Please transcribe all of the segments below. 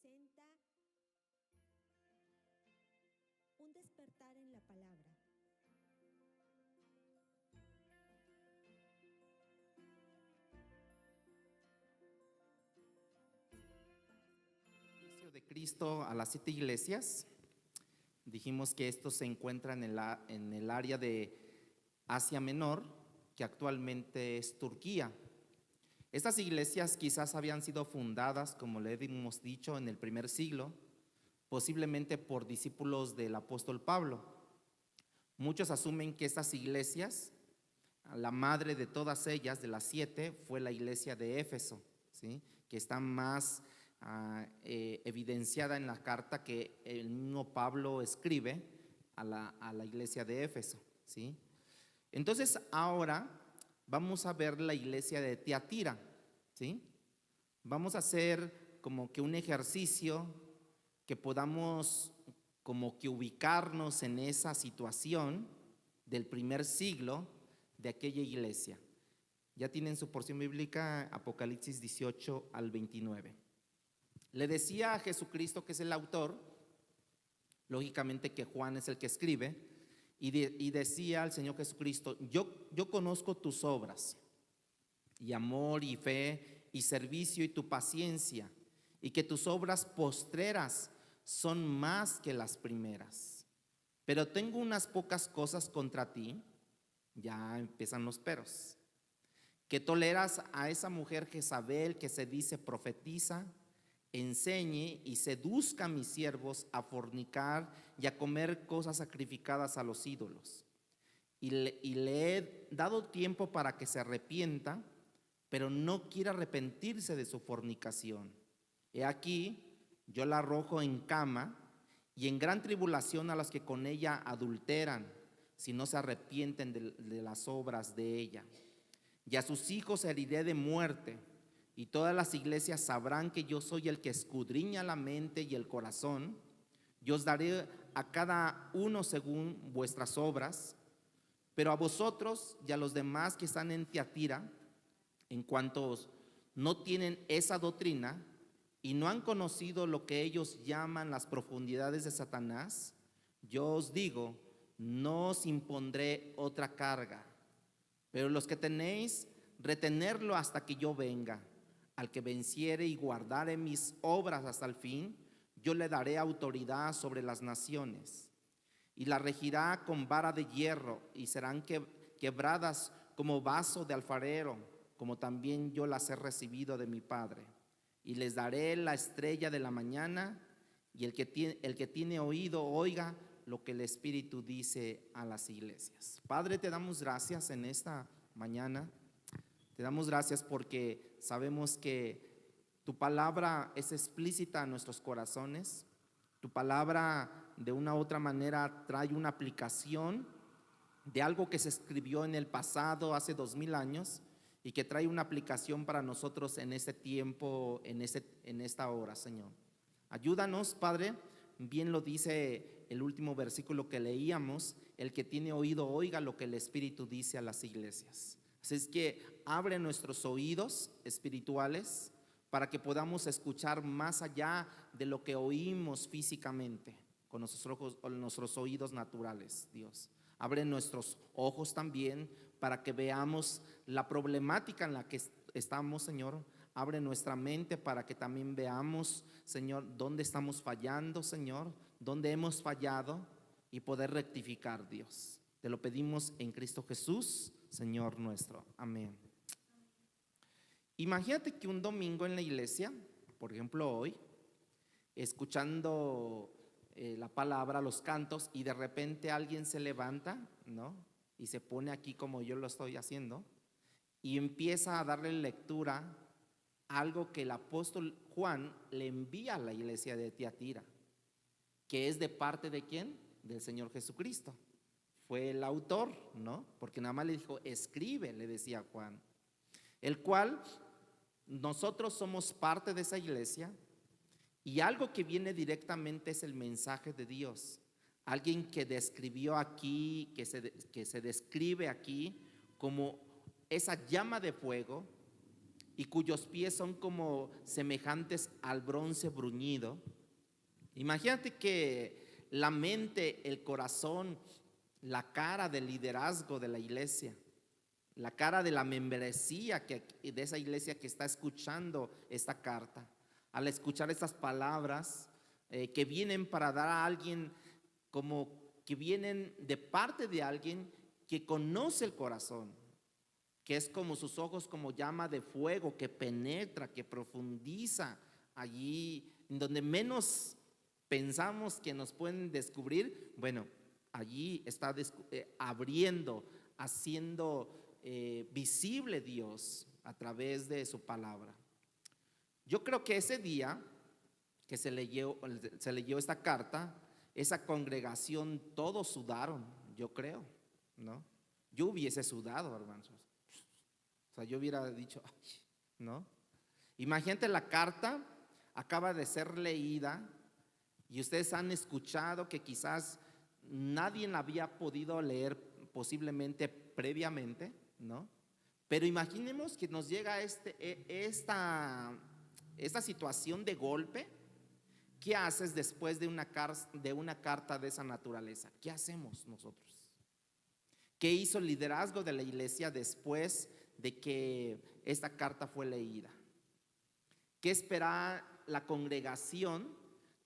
presenta un despertar en la palabra. De Cristo a las 7 iglesias. Dijimos que esto se encuentra en el área de Asia Menor, que actualmente es Turquía. Estas iglesias quizás habían sido fundadas, como le hemos dicho, en el primer siglo, posiblemente por discípulos del apóstol Pablo. Muchos asumen que estas iglesias, la madre de todas ellas, de las 7, fue la iglesia de Éfeso, ¿sí? Que está más evidenciada en la carta que el mismo Pablo escribe a la iglesia de Éfeso, ¿sí? Entonces ahora vamos a ver la iglesia de Tiatira, ¿sí? Vamos a hacer como que un ejercicio que podamos como que ubicarnos en esa situación del primer siglo de aquella iglesia. Ya tienen su porción bíblica, Apocalipsis 18 al 29. Le decía a Jesucristo, que es el autor, lógicamente que Juan es el que escribe, y decía al Señor Jesucristo: yo conozco tus obras, y amor, y fe, y servicio, y tu paciencia, y que tus obras postreras son más que las primeras. Pero tengo unas pocas cosas contra ti. Ya empiezan los peros: que toleras a esa mujer Jezabel, que se dice profetiza, enseñe y seduzca a mis siervos a fornicar y a comer cosas sacrificadas a los ídolos. Y le he dado tiempo para que se arrepienta, pero no quiere arrepentirse de su fornicación. He aquí, yo la arrojo en cama y en gran tribulación a los que con ella adulteran, si no se arrepienten de las obras de ella. Y a sus hijos heriré de muerte, y todas las iglesias sabrán que yo soy el que escudriña la mente y el corazón. Yo os daré a cada uno según vuestras obras. Pero a vosotros y a los demás que están en Tiatira, en cuanto no tienen esa doctrina y no han conocido lo que ellos llaman las profundidades de Satanás, yo os digo, no os impondré otra carga. Pero los que tenéis, retenerlo hasta que yo venga. Al que venciere y guardare mis obras hasta el fin, yo le daré autoridad sobre las naciones, y la regirá con vara de hierro, y serán quebradas como vaso de alfarero, como también yo las he recibido de mi Padre. Y les daré la estrella de la mañana, y el que tiene oído, oiga lo que el Espíritu dice a las iglesias. Padre, te damos gracias en esta mañana. Te damos gracias porque sabemos que tu palabra es explícita a nuestros corazones. Tu palabra de una u otra manera trae una aplicación de algo que se escribió en el pasado hace 2000 años y que trae una aplicación para nosotros en este tiempo, en esta hora, Señor. Ayúdanos, Padre. Bien lo dice el último versículo que leíamos: el que tiene oído, oiga lo que el Espíritu dice a las iglesias. Así es que abre nuestros oídos espirituales para que podamos escuchar más allá de lo que oímos físicamente con nuestros oídos naturales, Dios. Abre nuestros ojos también para que veamos la problemática en la que estamos, Señor. Abre nuestra mente para que también veamos, Señor, dónde estamos fallando, Señor, dónde hemos fallado, y poder rectificar, Dios. Te lo pedimos en Cristo Jesús, Señor nuestro. Amén. Imagínate que un domingo en la iglesia, por ejemplo hoy, escuchando la palabra, los cantos, y de repente alguien se levanta, ¿no? Y se pone aquí como yo lo estoy haciendo, y empieza a darle lectura a algo que el apóstol Juan le envía a la iglesia de Tiatira, que es de parte de ¿quién? Del Señor Jesucristo. Fue el autor, ¿no? Porque nada más le dijo, escribe, le decía Juan. El cual nosotros somos parte de esa iglesia, y algo que viene directamente es el mensaje de Dios. Alguien que describió aquí, que se describe aquí como esa llama de fuego y cuyos pies son como semejantes al bronce bruñido. Imagínate que la mente, el corazón, la cara del liderazgo de la iglesia, la cara de la membresía de esa iglesia que está escuchando esta carta, al escuchar estas palabras que vienen para dar a alguien, como que vienen de parte de alguien que conoce el corazón, que es como sus ojos como llama de fuego, que penetra, que profundiza allí en donde menos pensamos que nos pueden descubrir. Bueno, allí está abriendo, haciendo visible Dios a través de su palabra. Yo creo que ese día que se leyó esta carta, esa congregación todos sudaron, yo creo, ¿no? Yo hubiese sudado, hermanos. O sea, yo hubiera dicho, ay, ¿no? Imagínate, la carta acaba de ser leída y ustedes han escuchado que quizás nadie la había podido leer posiblemente previamente, ¿no? Pero imaginemos que nos llega esta situación de golpe. ¿Qué haces después de una carta de esa naturaleza? ¿Qué hacemos nosotros? ¿Qué hizo el liderazgo de la iglesia después de que esta carta fue leída? ¿Qué espera la congregación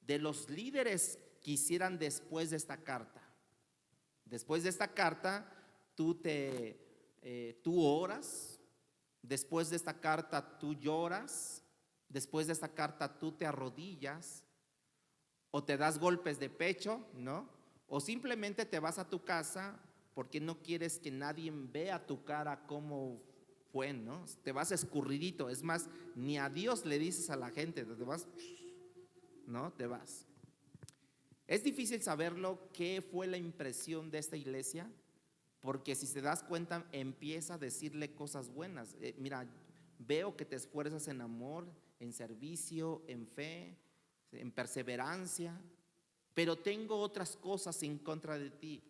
de los líderes que hicieran después de esta carta? Después de esta carta, tú oras. Después de esta carta, tú lloras. Después de esta carta, tú te arrodillas. O te das golpes de pecho, ¿no? O simplemente te vas a tu casa porque no quieres que nadie vea tu cara cómo fue, ¿no? Te vas escurridito. Es más, ni a Dios le dices a la gente, te vas, ¿no? Te vas. Es difícil saberlo qué fue la impresión de esta iglesia, porque si te das cuenta empieza a decirle cosas buenas. Mira, veo que te esfuerzas en amor, en servicio, en fe, en perseverancia, pero tengo otras cosas en contra de ti.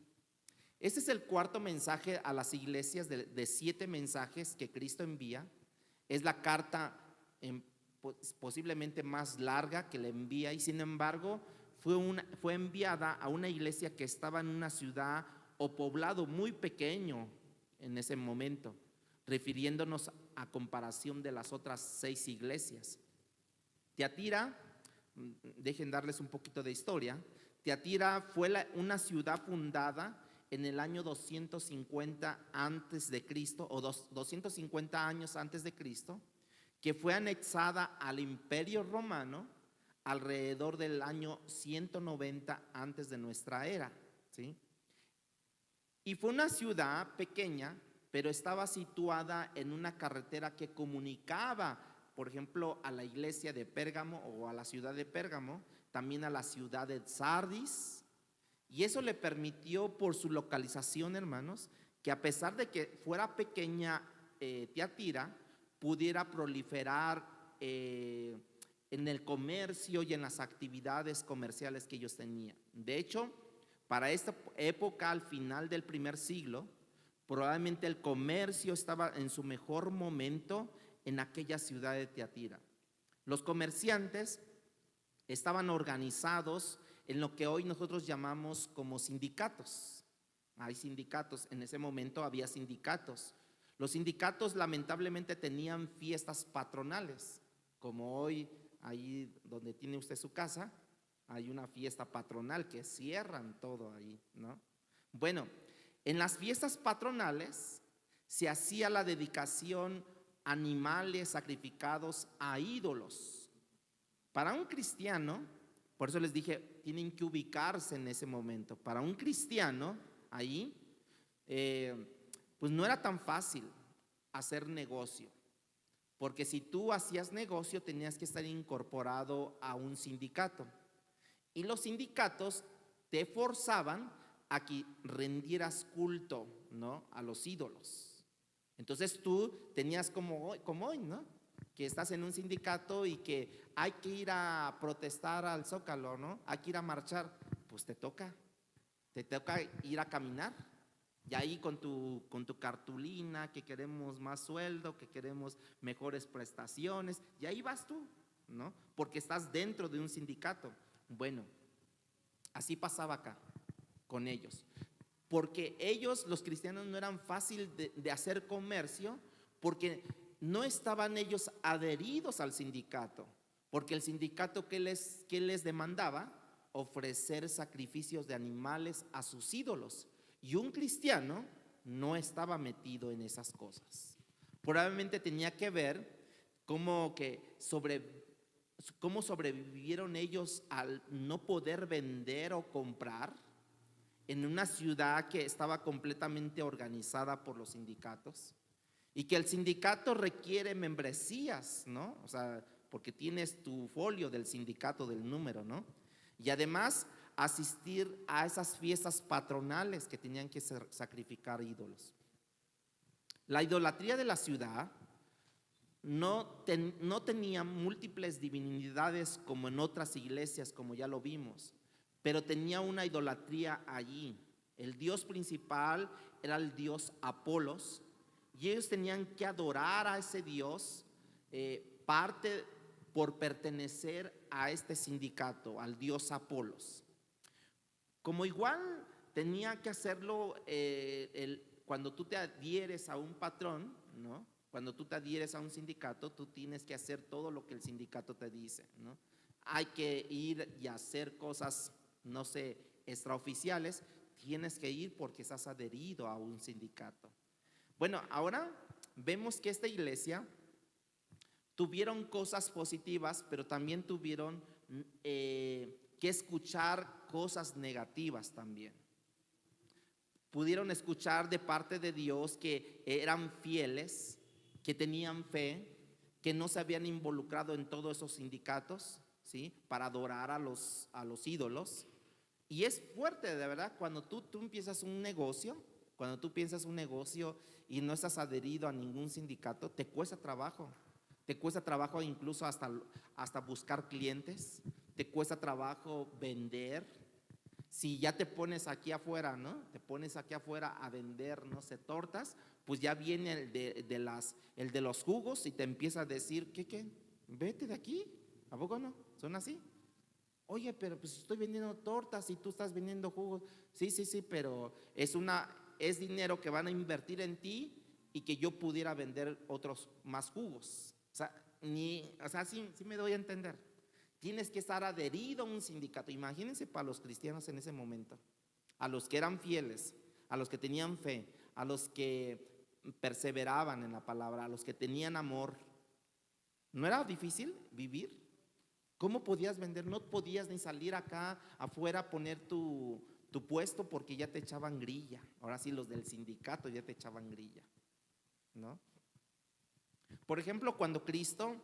Este es el cuarto mensaje a las iglesias de 7 mensajes que Cristo envía. Es la carta posiblemente más larga que le envía, y sin embargo fue enviada a una iglesia que estaba en una ciudad o poblado muy pequeño en ese momento, refiriéndonos a comparación de las otras 6 iglesias. Tiatira, dejen darles un poquito de historia. Tiatira fue una ciudad fundada en el año 250 antes de Cristo, o 250 años antes de Cristo, que fue anexada al Imperio Romano alrededor del año 190 antes de nuestra era, ¿sí? Y fue una ciudad pequeña, pero estaba situada en una carretera que comunicaba, por ejemplo, a la iglesia de Pérgamo o a la ciudad de Pérgamo, también a la ciudad de Sardis. Y eso le permitió, por su localización, hermanos, que a pesar de que fuera pequeña Tiatira, pudiera proliferar en el comercio y en las actividades comerciales que ellos tenían. De hecho, para esta época, al final del primer siglo, probablemente el comercio estaba en su mejor momento en aquella ciudad de Tiatira. Los comerciantes estaban organizados en lo que hoy nosotros llamamos como sindicatos. Hay sindicatos, en ese momento había sindicatos. Los sindicatos lamentablemente tenían fiestas patronales, como hoy, ahí donde tiene usted su casa, hay una fiesta patronal que cierran todo ahí, ¿no? Bueno, en las fiestas patronales se hacía la dedicación a animales sacrificados a ídolos. Para un cristiano, por eso les dije, tienen que ubicarse en ese momento. Para un cristiano, ahí, pues no era tan fácil hacer negocio, porque si tú hacías negocio tenías que estar incorporado a un sindicato, y los sindicatos te forzaban a que rendieras culto, ¿no?, a los ídolos. Entonces tú tenías como hoy, ¿no?, que estás en un sindicato y que hay que ir a protestar al Zócalo, ¿no?, hay que ir a marchar. Pues te toca ir a caminar, Y ahí con tu cartulina, que queremos más sueldo, que queremos mejores prestaciones, y ahí vas tú, ¿no? Porque estás dentro de un sindicato. Bueno, así pasaba acá con ellos. Porque ellos, los cristianos, no eran fácil de hacer comercio, porque no estaban ellos adheridos al sindicato. Porque el sindicato, ¿qué les demandaba? Ofrecer sacrificios de animales a sus ídolos. Y un cristiano no estaba metido en esas cosas. Probablemente tenía que ver cómo sobrevivieron ellos al no poder vender o comprar en una ciudad que estaba completamente organizada por los sindicatos, y que el sindicato requiere membresías, ¿no? O sea, porque tienes tu folio del sindicato, del número, ¿no? Y además asistir a esas fiestas patronales que tenían que sacrificar ídolos. La idolatría de la ciudad no tenía múltiples divinidades como en otras iglesias, como ya lo vimos, pero tenía una idolatría allí. El dios principal era el dios Apolos, y ellos tenían que adorar a ese dios, parte por pertenecer a este sindicato, al dios Apolos. Como igual tenía que hacerlo cuando tú te adhieres a un patrón, ¿no? Cuando tú te adhieres a un sindicato, tú tienes que hacer todo lo que el sindicato te dice, ¿no? Hay que ir y hacer cosas, no sé, extraoficiales. Tienes que ir porque estás adherido a un sindicato. Bueno, ahora vemos que esta iglesia tuvieron cosas positivas, pero también tuvieron que escuchar cosas negativas también. Pudieron escuchar de parte de Dios que eran fieles, que tenían fe, que no se habían involucrado en todos esos sindicatos, ¿sí? Para adorar a los ídolos. Y es fuerte, de verdad, cuando tú empiezas un negocio, cuando tú piensas un negocio y no estás adherido a ningún sindicato, te cuesta trabajo. Te cuesta trabajo incluso hasta buscar clientes, te cuesta trabajo vender. Si ya te pones aquí afuera, ¿no? Te pones aquí afuera a vender, no sé, tortas, pues ya viene el de los jugos y te empieza a decir, ¿qué? Vete de aquí, ¿a poco no? ¿Son así? Oye, pero pues estoy vendiendo tortas y tú estás vendiendo jugos. Sí, pero es dinero que van a invertir en ti y que yo pudiera vender otros más jugos. O sea, sí me doy a entender. Tienes que estar adherido a un sindicato. Imagínense para los cristianos en ese momento, a los que eran fieles, a los que tenían fe, a los que perseveraban en la palabra, a los que tenían amor. ¿No era difícil vivir? ¿Cómo podías vender? No podías ni salir acá afuera a poner tu puesto porque ya te echaban grilla. Ahora sí, los del sindicato ya te echaban grilla, ¿no? Por ejemplo, cuando Cristo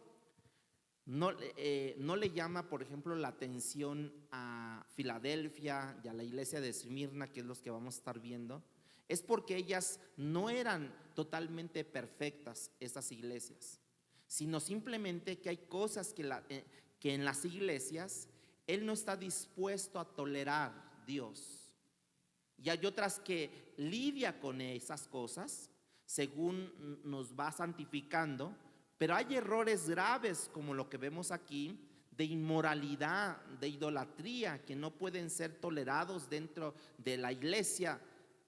no le llama, por ejemplo, la atención a Filadelfia y a la iglesia de Esmirna, que es los que vamos a estar viendo, es porque ellas no eran totalmente perfectas, estas iglesias, sino simplemente que hay cosas que en las iglesias Él no está dispuesto a tolerar, Dios. Y hay otras que lidia con esas cosas según nos va santificando, pero hay errores graves como lo que vemos aquí, de inmoralidad, de idolatría, que no pueden ser tolerados dentro de la iglesia,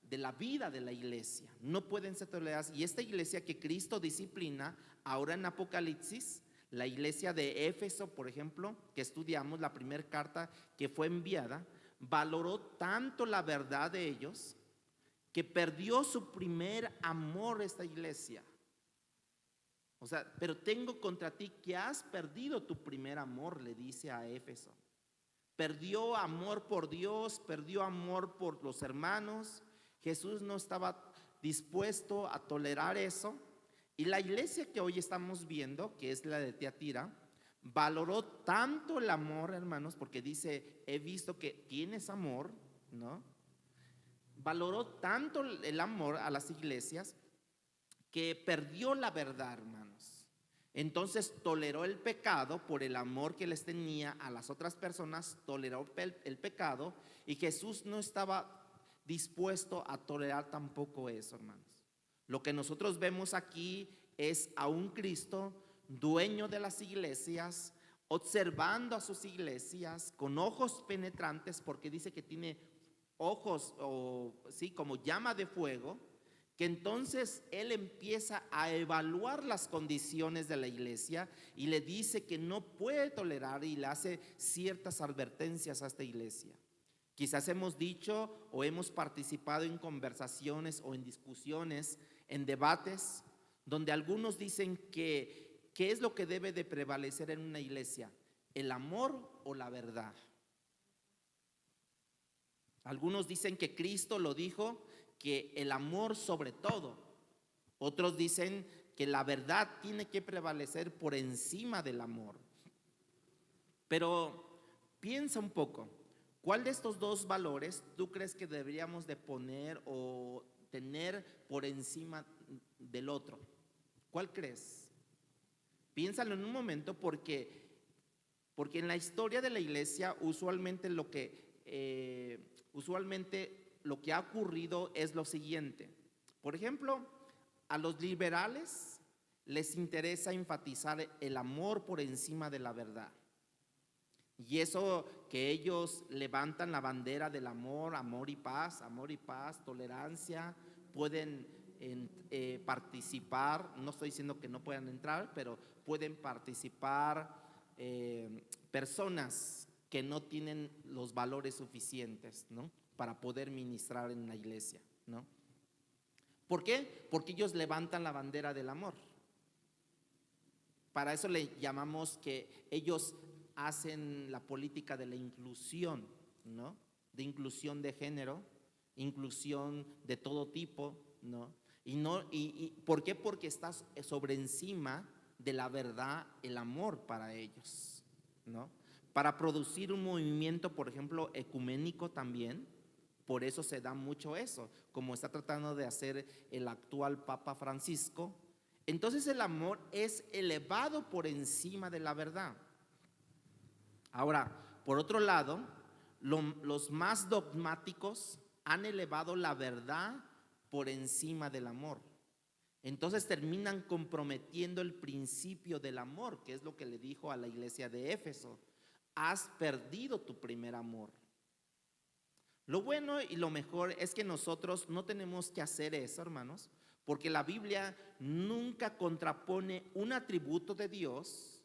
de la vida de la iglesia. No pueden ser tolerados. Y esta iglesia que Cristo disciplina, ahora en Apocalipsis, la iglesia de Éfeso, por ejemplo, que estudiamos, la primera carta que fue enviada, valoró tanto la verdad de ellos que perdió su primer amor esta iglesia. O sea, pero tengo contra ti que has perdido tu primer amor, le dice a Éfeso. Perdió amor por Dios, perdió amor por los hermanos. Jesús no estaba dispuesto a tolerar eso. Y la iglesia que hoy estamos viendo, que es la de Tiatira, valoró tanto el amor, hermanos, porque dice, he visto que tienes amor, ¿no? Valoró tanto el amor a las iglesias que perdió la verdad, hermanos. Entonces toleró el pecado por el amor que les tenía a las otras personas, toleró el pecado, y Jesús no estaba dispuesto a tolerar tampoco eso, hermanos. Lo que nosotros vemos aquí es a un Cristo dueño de las iglesias, observando a sus iglesias con ojos penetrantes, porque dice que tiene ojos, o sí, como llama de fuego, que entonces él empieza a evaluar las condiciones de la iglesia y le dice que no puede tolerar y le hace ciertas advertencias a esta iglesia. Quizás hemos dicho o hemos participado en conversaciones o en discusiones, en debates, donde algunos dicen que ¿qué es lo que debe de prevalecer en una iglesia? ¿El amor o la verdad? Algunos dicen que Cristo lo dijo, que el amor sobre todo. Otros dicen que la verdad tiene que prevalecer por encima del amor. Pero piensa un poco, ¿cuál de estos dos valores tú crees que deberíamos de poner o tener por encima del otro? ¿Cuál crees? Piénsalo en un momento porque en la historia de la iglesia usualmente lo que ha ocurrido es lo siguiente. Por ejemplo, a los liberales les interesa enfatizar el amor por encima de la verdad. Y eso que ellos levantan la bandera del amor, amor y paz, tolerancia, pueden participar, no estoy diciendo que no puedan entrar, pero pueden participar personas que no tienen los valores suficientes, ¿no?, para poder ministrar en la iglesia, ¿no? ¿Por qué? Porque ellos levantan la bandera del amor. Para eso le llamamos que ellos hacen la política de la inclusión, ¿no?, de inclusión de género, inclusión de todo tipo, ¿no? Y ¿por qué? Porque está sobre encima de la verdad el amor para ellos, ¿no? Para producir un movimiento, por ejemplo, ecuménico también. Por eso se da mucho eso, como está tratando de hacer el actual Papa Francisco. Entonces el amor es elevado por encima de la verdad. Ahora, por otro lado, los más dogmáticos han elevado la verdad por encima del amor. Entonces terminan comprometiendo el principio del amor, que es lo que le dijo a la iglesia de Éfeso: has perdido tu primer amor. Lo bueno y lo mejor es que nosotros no tenemos que hacer eso, hermanos, porque la Biblia nunca contrapone un atributo de Dios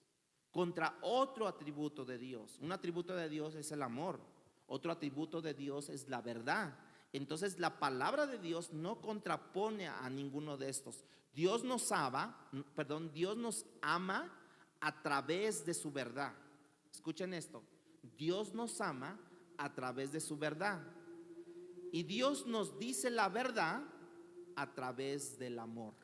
contra otro atributo de Dios. Un atributo de Dios es el amor, otro atributo de Dios es la verdad. Entonces la palabra de Dios no contrapone a ninguno de estos. Dios nos ama a través de su verdad. Escuchen esto: Dios nos ama a través de su verdad, y Dios nos dice la verdad a través del amor.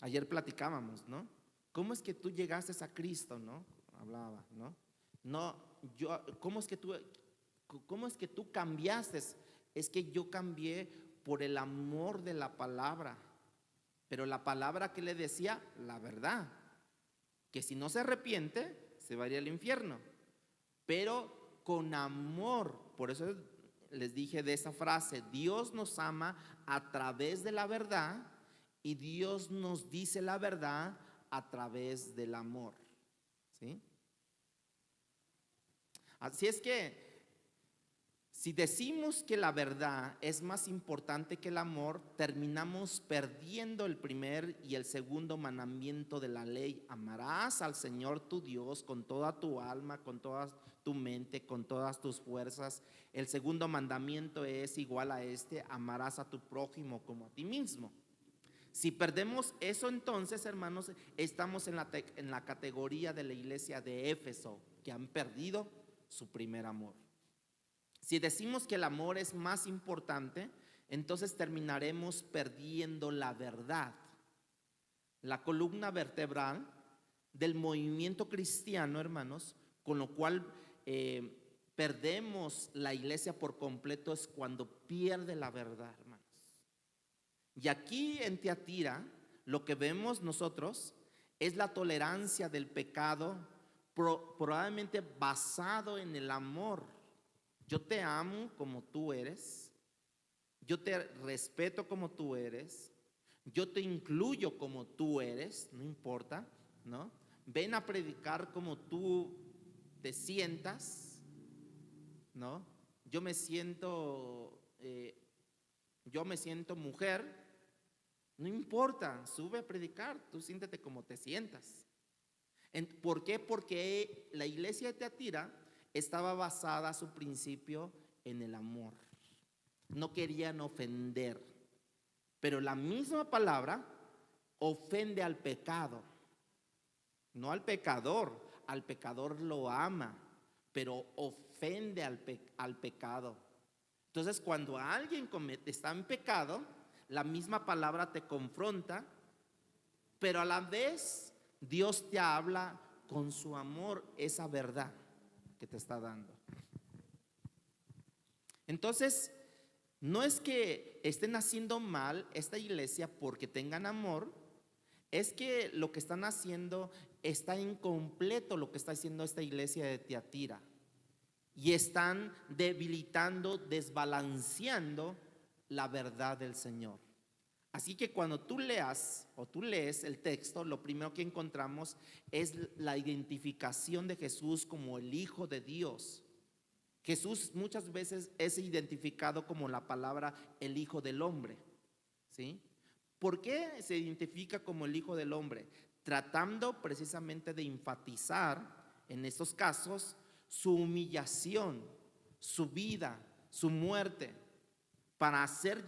Ayer platicábamos, ¿no? ¿Cómo es que tú llegaste a Cristo, no? Hablaba, ¿no? ¿cómo es que tú cambiaste? Es que yo cambié por el amor de la palabra. Pero la palabra que le decía, la verdad, que si no se arrepiente, se va a ir al infierno. Pero con amor, por eso les dije de esa frase: Dios nos ama a través de la verdad, y Dios nos dice la verdad a través del amor, ¿sí? Así es que si decimos que la verdad es más importante que el amor, terminamos perdiendo el primer y el segundo mandamiento de la ley: amarás al Señor tu Dios con toda tu alma, con toda tu mente, con todas tus fuerzas. El segundo mandamiento es igual a este: amarás a tu prójimo como a ti mismo. Si perdemos eso, entonces, hermanos, estamos en la categoría de la iglesia de Éfeso, que han perdido su primer amor. Si decimos que el amor es más importante, entonces terminaremos perdiendo la verdad, la columna vertebral del movimiento cristiano, hermanos, con lo cual perdemos la iglesia por completo, es cuando pierde la verdad, hermanos. Y aquí en Tiatira lo que vemos nosotros es la tolerancia del pecado, probablemente basado en el amor. yo te amo como tú eres, yo te respeto como tú eres, yo te incluyo como tú eres, no importa, ¿no? Ven a predicar como tú te sientas, ¿no? Yo me siento, yo me siento mujer, no importa, sube a predicar, tú siéntete como te sientas. ¿Por qué? Porque la iglesia de Tiatira estaba basada a su principio en el amor. No querían ofender, pero la misma palabra ofende al pecado, no al pecador lo ama, pero ofende al pecado. Entonces, cuando alguien está en pecado, la misma palabra te confronta, pero a la vez Dios te habla con su amor, esa verdad que te está dando. Entonces, no es que estén haciendo mal esta iglesia porque tengan amor, es que lo que están haciendo está incompleto, lo que está haciendo esta iglesia de Tiatira. Y están debilitando, desbalanceando la verdad del Señor. Así que cuando tú leas o tú lees el texto, lo primero que encontramos es la identificación de Jesús como el Hijo de Dios. Jesús muchas veces es identificado como la palabra el Hijo del Hombre, ¿sí? ¿Por qué se identifica como el Hijo del Hombre? Tratando precisamente de enfatizar en estos casos su humillación, su vida, su muerte, para hacernos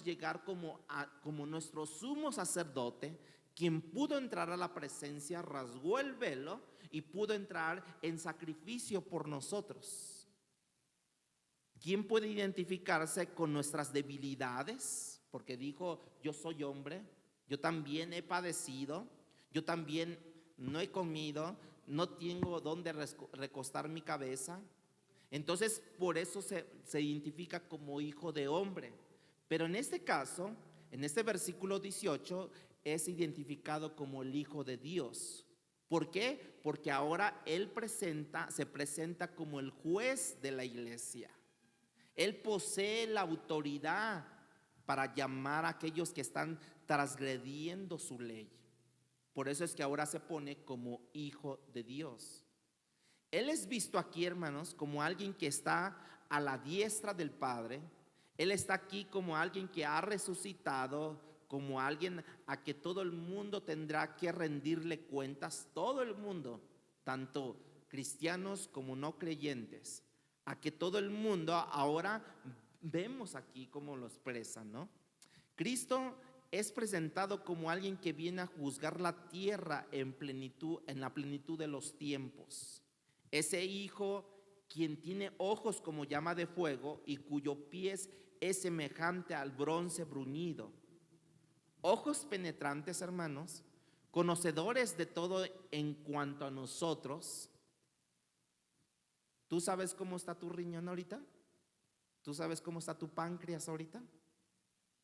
llegar como nuestro sumo sacerdote, quien pudo entrar a la presencia, rasgó el velo y pudo entrar en sacrificio por nosotros. ¿Quién puede identificarse con nuestras debilidades? Porque dijo, yo soy hombre, yo también he padecido, yo también no he comido, no tengo dónde recostar mi cabeza. Entonces, por eso se identifica como hijo de hombre. Pero en este caso, en este versículo 18, es identificado como el Hijo de Dios. ¿Por qué? Porque ahora Él se presenta como el juez de la iglesia. Él posee la autoridad para llamar a aquellos que están transgrediendo su ley. Por eso es que ahora se pone como Hijo de Dios. Él es visto aquí, hermanos, como alguien que está a la diestra del Padre. Él está aquí como alguien que ha resucitado, como alguien a que todo el mundo tendrá que rendirle cuentas, todo el mundo, tanto cristianos como no creyentes, a que todo el mundo ahora vemos aquí como lo expresan, ¿no? Cristo es presentado como alguien que viene a juzgar la tierra en la plenitud de los tiempos. Ese hijo quien tiene ojos como llama de fuego y cuyo pies es semejante al bronce bruñido. Ojos penetrantes, hermanos, conocedores de todo en cuanto a nosotros. ¿Tú sabes cómo está tu riñón ahorita? ¿Tú sabes cómo está tu páncreas ahorita?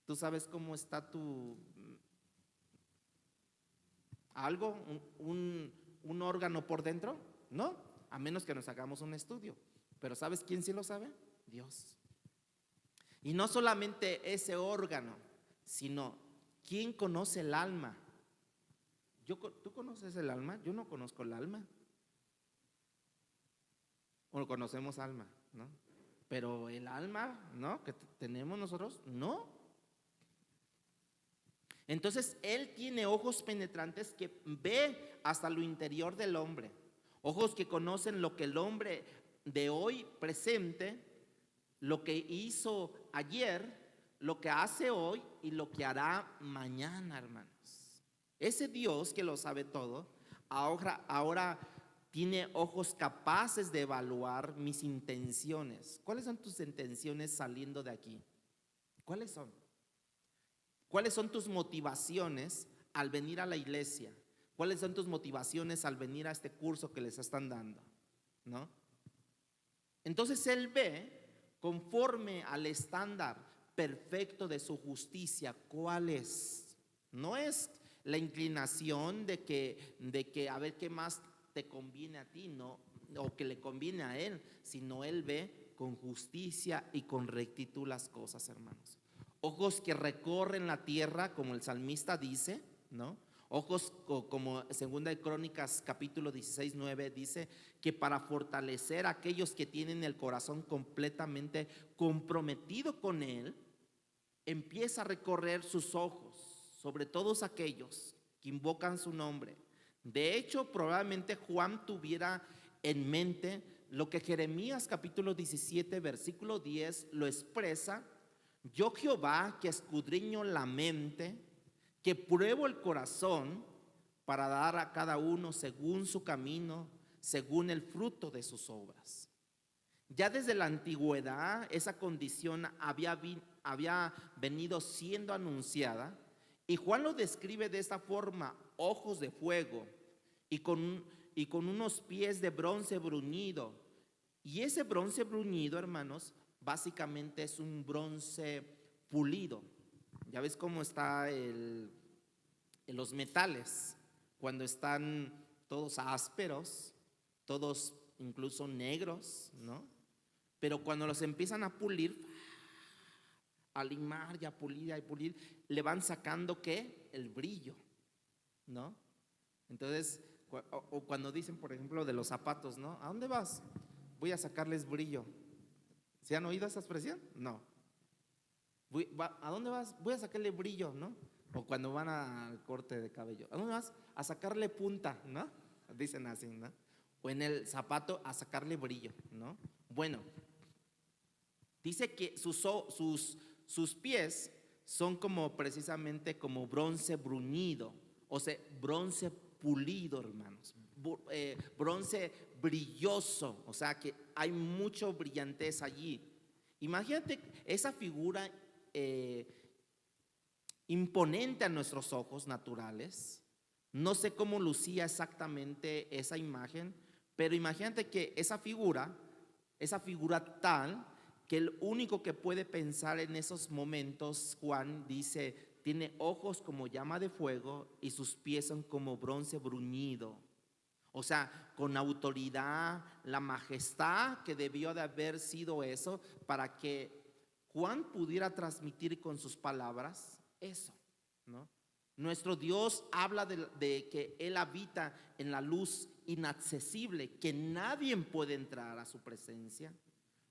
¿Tú sabes cómo está un órgano por dentro? No, a menos que nos hagamos un estudio. Pero ¿sabes quién sí lo sabe? Dios. Y no solamente ese órgano, sino ¿quién conoce el alma? ¿Tú conoces el alma? Yo no conozco el alma. O conocemos alma, ¿no? Pero el alma, ¿no? Que tenemos nosotros, no. Entonces Él tiene ojos penetrantes que ve hasta lo interior del hombre. Ojos que conocen lo que el hombre de hoy presente, lo que hizo ayer, lo que hace hoy y lo que hará mañana, hermanos. Ese Dios que lo sabe todo, ahora tiene ojos capaces de evaluar mis intenciones. ¿Cuáles son tus intenciones saliendo de aquí? ¿Cuáles son? ¿Cuáles son tus motivaciones al venir a la iglesia? ¿Cuáles son tus motivaciones al venir a este curso que les están dando? ¿No? Entonces Él ve conforme al estándar perfecto de su justicia. ¿Cuál es? No es la inclinación de que a ver qué más te conviene a ti, no. o que le conviene a él, sino él ve con justicia y con rectitud las cosas, hermanos. Ojos que recorren la tierra, como el salmista dice, ¿no? Ojos como segunda de Crónicas capítulo 16, 9 dice que para fortalecer a aquellos que tienen el corazón completamente comprometido con él, empieza a recorrer sus ojos sobre todos aquellos que invocan su nombre. De hecho, probablemente Juan tuviera en mente lo que Jeremías capítulo 17 versículo 10 lo expresa: yo Jehová, que escudriño la mente, que pruebo el corazón, para dar a cada uno según su camino, según el fruto de sus obras. Ya desde la antigüedad esa condición había venido siendo anunciada, y Juan lo describe de esta forma: ojos de fuego y con unos pies de bronce bruñido. Y ese bronce bruñido, hermanos, básicamente es un bronce pulido. Ya ves cómo está en los metales, cuando están todos ásperos, todos incluso negros, ¿no? Pero cuando los empiezan a pulir, a limar y a pulir, le van sacando ¿qué? El brillo, ¿no? Entonces, o cuando dicen, por ejemplo, de los zapatos, ¿no? ¿A dónde vas? Voy a sacarles brillo. ¿Se han oído esa expresión? No. ¿A dónde vas? Voy a sacarle brillo, ¿no? O cuando van al corte de cabello, ¿a dónde vas? A sacarle punta, ¿no? Dicen así, ¿no? O en el zapato, a sacarle brillo, ¿no? Bueno, dice que sus pies son como precisamente como bronce bruñido, o sea, bronce pulido, hermanos, bronce brilloso, o sea que hay mucho brillantez allí. Imagínate esa figura imponente a nuestros ojos naturales. No sé cómo lucía exactamente esa imagen, pero imagínate que esa figura tal, que el único que puede pensar en esos momentos, Juan dice, tiene ojos como llama de fuego y sus pies son como bronce bruñido. O sea, con autoridad, la majestad que debió de haber sido eso, para que Juan pudiera transmitir con sus palabras eso, ¿no? Nuestro Dios habla de que Él habita en la luz inaccesible, que nadie puede entrar a su presencia.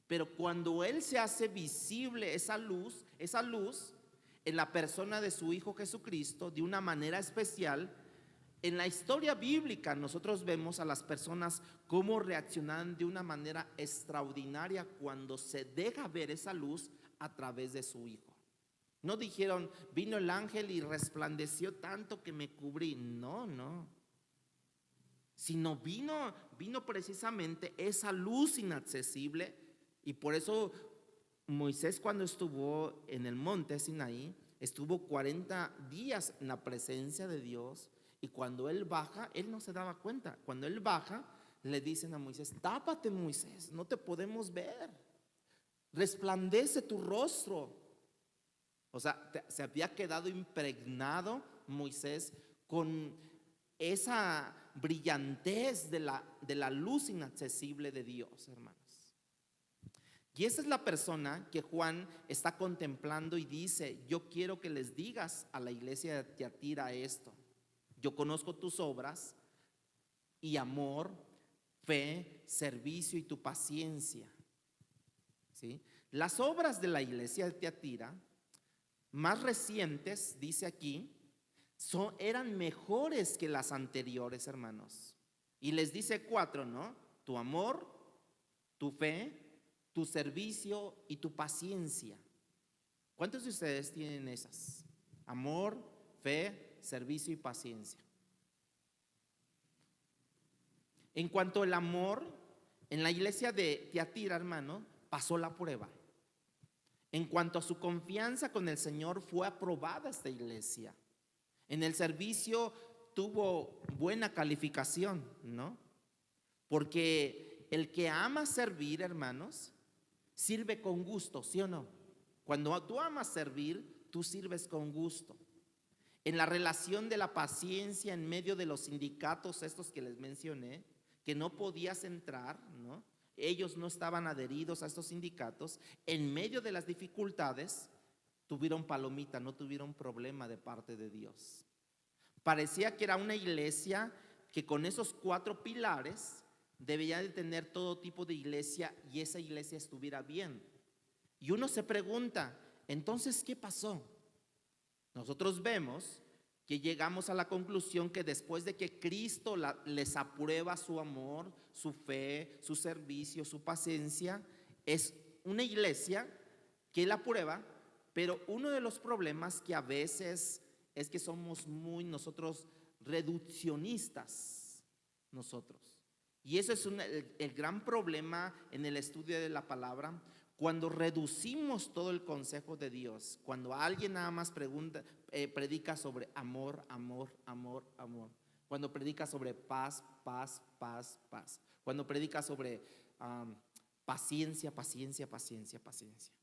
Pero cuando Él se hace visible esa luz en la persona de su Hijo Jesucristo, de una manera especial, en la historia bíblica nosotros vemos a las personas cómo reaccionan de una manera extraordinaria cuando se deja ver esa luz a través de su Hijo. No dijeron, vino el ángel y resplandeció tanto que me cubrí. No. Sino vino precisamente esa luz inaccesible. Y por eso Moisés, cuando estuvo en el monte Sinaí, estuvo 40 días en la presencia de Dios. Y cuando él baja, él no se daba cuenta. Cuando él baja, le dicen a Moisés, tápate, Moisés, no te podemos ver. Resplandece tu rostro. O sea, se había quedado impregnado Moisés con esa brillantez de la luz inaccesible de Dios, hermanos. Y esa es la persona que Juan está contemplando y dice, yo quiero que les digas a la iglesia de Tiatira esto. Yo conozco tus obras y amor, fe, servicio y tu paciencia. ¿Sí? Las obras de la iglesia de Tiatira más recientes, dice aquí, eran mejores que las anteriores, hermanos. Y les dice 4, ¿no? Tu amor, tu fe, tu servicio y tu paciencia. ¿Cuántos de ustedes tienen esas? Amor, fe, servicio y paciencia. En cuanto al amor, en la iglesia de Tiatira, hermano, pasó la prueba. En cuanto a su confianza con el Señor, fue aprobada esta iglesia. En el servicio tuvo buena calificación, ¿no? Porque el que ama servir, hermanos, sirve con gusto, ¿sí o no? Cuando tú amas servir, tú sirves con gusto. En la relación de la paciencia en medio de los sindicatos estos que les mencioné, que no podías entrar, ¿no? Ellos no estaban adheridos a estos sindicatos. En medio de las dificultades, tuvieron palomita, no tuvieron problema de parte de Dios. Parecía que era una iglesia que con esos 4 pilares debía de tener todo tipo de iglesia y esa iglesia estuviera bien. Y uno se pregunta, entonces, ¿qué pasó? Nosotros vemos que llegamos a la conclusión que después de que Cristo les aprueba su amor, su fe, su servicio, su paciencia, es una iglesia que Él aprueba, pero uno de los problemas que a veces es que somos muy nosotros reduccionistas, nosotros. Y eso es el gran problema en el estudio de la palabra. Cuando reducimos todo el consejo de Dios, cuando alguien nada más predica sobre amor, amor, amor, amor, cuando predica sobre paz, paz, paz, paz, cuando predica sobre paciencia, paciencia, paciencia, paciencia.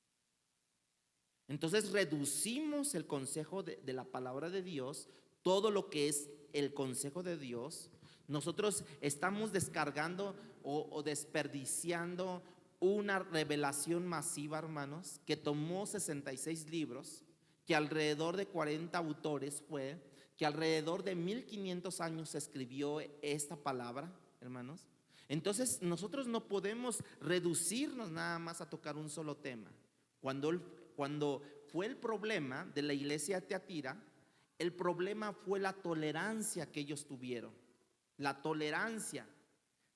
Entonces reducimos el consejo de la palabra de Dios, todo lo que es el consejo de Dios. Nosotros estamos descargando o desperdiciando una revelación masiva, hermanos, que tomó 66 libros, que alrededor de 40 autores fue, que alrededor de 1500 años se escribió esta palabra, hermanos. Entonces nosotros no podemos reducirnos nada más a tocar un solo tema. Cuando fue el problema de la iglesia de Tiatira, el problema fue la tolerancia que ellos tuvieron, la tolerancia,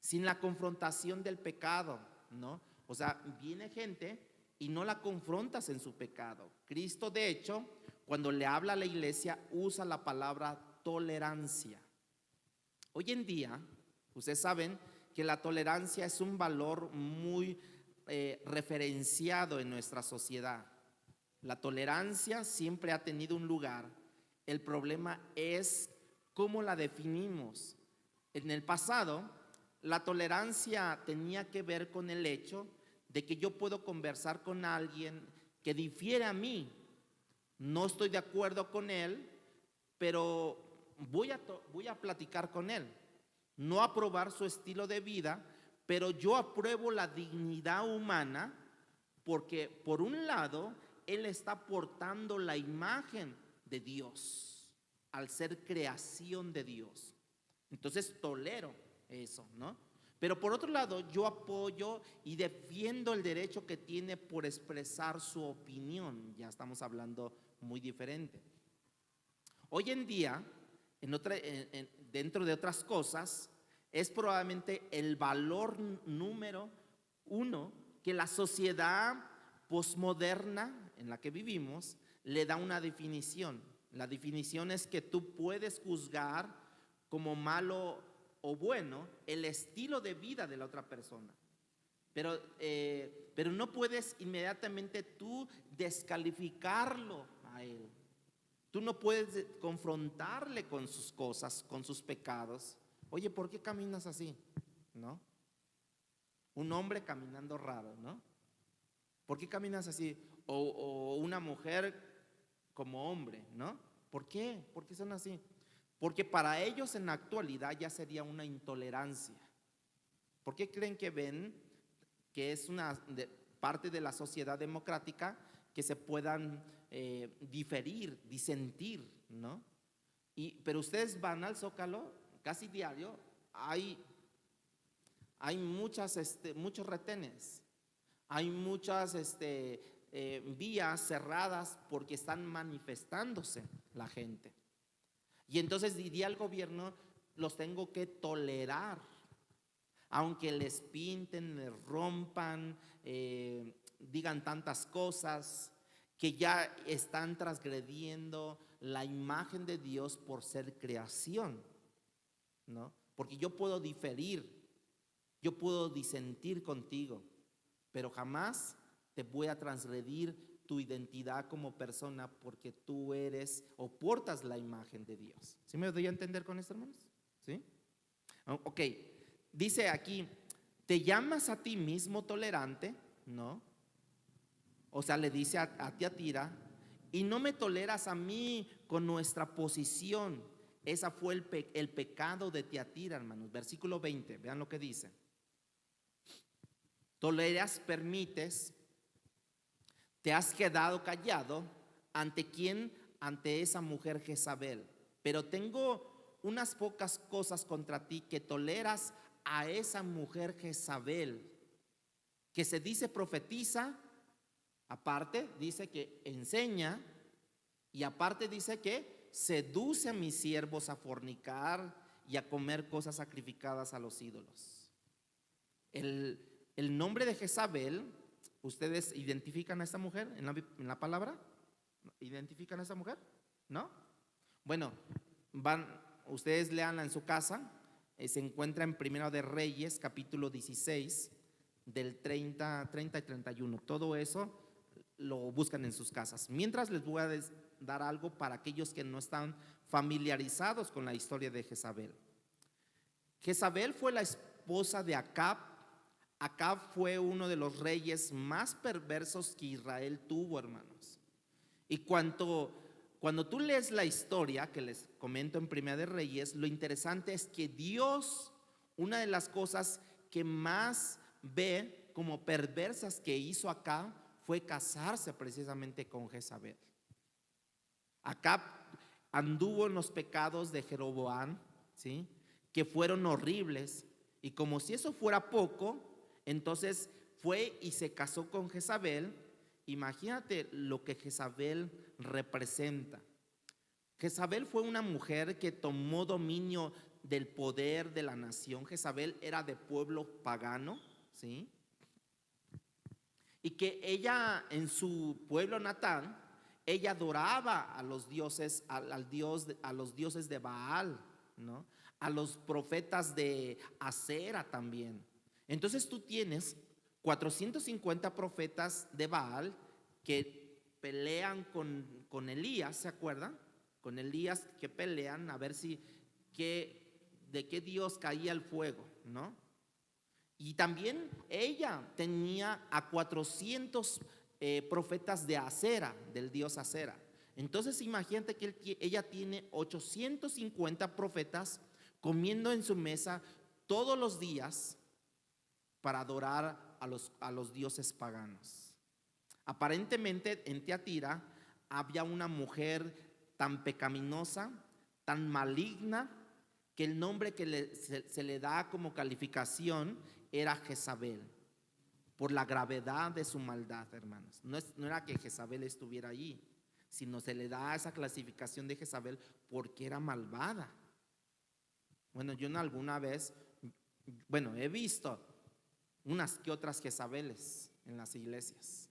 sin la confrontación del pecado, ¿no? O sea, viene gente y no la confrontas en su pecado. Cristo, de hecho, cuando le habla a la iglesia, usa la palabra tolerancia. Hoy en día, ustedes saben que la tolerancia es un valor muy referenciado en nuestra sociedad. La tolerancia siempre ha tenido un lugar. El problema es cómo la definimos. En el pasado, la tolerancia tenía que ver con el hecho de que yo puedo conversar con alguien que difiere a mí. No estoy de acuerdo con él, pero voy a platicar con él. No aprobar su estilo de vida, pero yo apruebo la dignidad humana porque, por un lado, él está aportando la imagen de Dios al ser creación de Dios. Entonces tolero eso, ¿no? Pero por otro lado, yo apoyo y defiendo el derecho que tiene por expresar su opinión. Ya estamos hablando muy diferente. Hoy en día, dentro de otras cosas, es probablemente el valor número 1 que la sociedad posmoderna en la que vivimos le da una definición. La definición es que tú puedes juzgar como malo o bueno el estilo de vida de la otra persona, pero no puedes inmediatamente tú descalificarlo a él. Tú no puedes confrontarle con sus cosas, con sus pecados. Oye, ¿por qué caminas así? ¿No? Un hombre caminando raro, ¿no? ¿Por qué caminas así? O una mujer como hombre, ¿no? ¿Por qué? ¿Por qué son así? Porque para ellos en la actualidad ya sería una intolerancia. ¿Por qué creen que ven que es una parte de la sociedad democrática que se puedan diferir, disentir, ¿no? Pero ustedes van al Zócalo casi diario, hay muchos retenes, hay muchas vías cerradas porque están manifestándose la gente. Y entonces diría el gobierno, los tengo que tolerar, aunque les pinten, les rompan, digan tantas cosas, que ya están transgrediendo la imagen de Dios por ser creación, ¿no? Porque yo puedo diferir, yo puedo disentir contigo, pero jamás te voy a transgredir tu identidad como persona porque tú eres o portas la imagen de Dios. ¿Sí me doy a entender con esto, hermanos? ¿Sí? Ok, dice aquí, ¿te llamas a ti mismo tolerante? ¿No? O sea, le dice a Tiatira, y no me toleras a mí con nuestra posición, Esa fue el pecado de Tiatira, hermanos. Versículo 20, vean lo que dice. Toleras, permites, te has quedado callado. ¿Ante quién? Ante esa mujer Jezabel. Pero tengo unas pocas cosas contra ti, que toleras a esa mujer Jezabel, que se dice profetiza, aparte dice que enseña, y aparte dice que seduce a mis siervos a fornicar y a comer cosas sacrificadas a los ídolos. El nombre de Jezabel, ¿ustedes identifican a esta mujer en la palabra? ¿Identifican a esta mujer? ¿No? Bueno, ustedes leanla en su casa. Se encuentra en Primero de Reyes, capítulo 16, del 30 y 31. Todo eso lo buscan en sus casas. Mientras les voy a dar algo para aquellos que no están familiarizados con la historia de Jezabel. Jezabel fue la esposa de Acab. Acab fue uno de los reyes más perversos que Israel tuvo, hermanos. Y cuando tú lees la historia que les comento en Primera de Reyes, lo interesante es que Dios, una de las cosas que más ve como perversas que hizo Acab fue casarse precisamente con Jezabel. Acab anduvo en los pecados de Jeroboam, ¿sí?, que fueron horribles, y como si eso fuera poco, entonces fue y se casó con Jezabel. Imagínate lo que Jezabel representa. Jezabel fue una mujer que tomó dominio del poder de la nación. Jezabel era de pueblo pagano, ¿sí? Y que ella en su pueblo natal, ella adoraba a los dioses, a los dioses de Baal, ¿no? A los profetas de Acera también. Entonces tú tienes 450 profetas de Baal que pelean con Elías, ¿se acuerdan? Con Elías, que pelean a ver de qué Dios caía el fuego, ¿no? Y también ella tenía a 400 profetas de Acera, del dios Acera. Entonces imagínate que ella tiene 850 profetas comiendo en su mesa todos los días para adorar a los dioses paganos. Aparentemente en Tiatira había una mujer tan pecaminosa, tan maligna, que el nombre que se le da como calificación era Jezabel, por la gravedad de su maldad, hermanos. No era que Jezabel estuviera allí, sino se le da esa clasificación de Jezabel porque era malvada. Bueno, yo en alguna vez, he visto unas que otras Jezabeles en las iglesias,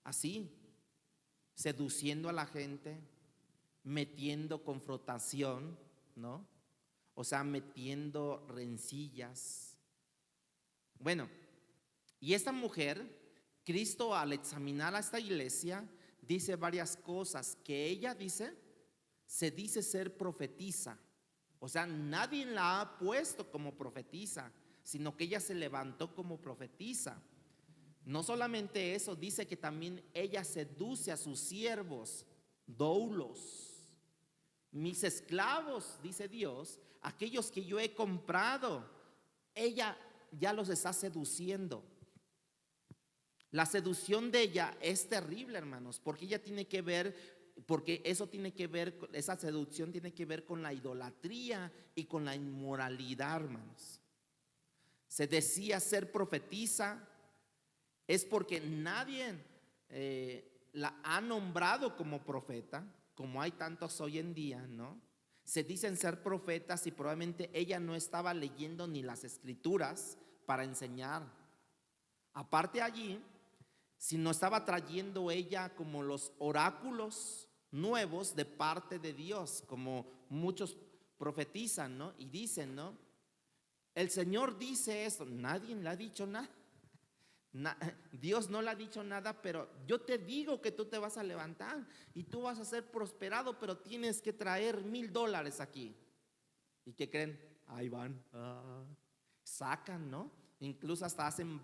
así, seduciendo a la gente, metiendo confrontación, ¿no? O sea, metiendo rencillas. Bueno, y esta mujer, Cristo al examinar a esta iglesia, dice varias cosas, que ella se dice ser profetisa. O sea, nadie la ha puesto como profetisa, sino que ella se levantó como profetisa. No solamente eso, dice que también ella seduce a sus siervos, doulos, mis esclavos, dice Dios, aquellos que yo he comprado, ella ya los está seduciendo. La seducción de ella es terrible, hermanos, porque ella tiene que ver, esa seducción tiene que ver con la idolatría y con la inmoralidad, hermanos. Se decía ser profetisa, es porque nadie la ha nombrado como profeta, como hay tantos hoy en día, ¿no? Se dicen ser profetas y probablemente ella no estaba leyendo ni las escrituras para enseñar. Aparte allí, si no estaba trayendo ella como los oráculos nuevos de parte de Dios, como muchos profetizan, ¿no? Y dicen, ¿no? El Señor dice esto, nadie le ha dicho nada. Dios no le ha dicho nada, pero yo te digo que tú te vas a levantar y tú vas a ser prosperado, pero tienes que traer $1,000 aquí. ¿Y qué creen? Ahí van, sacan, ¿no? Incluso hasta hacen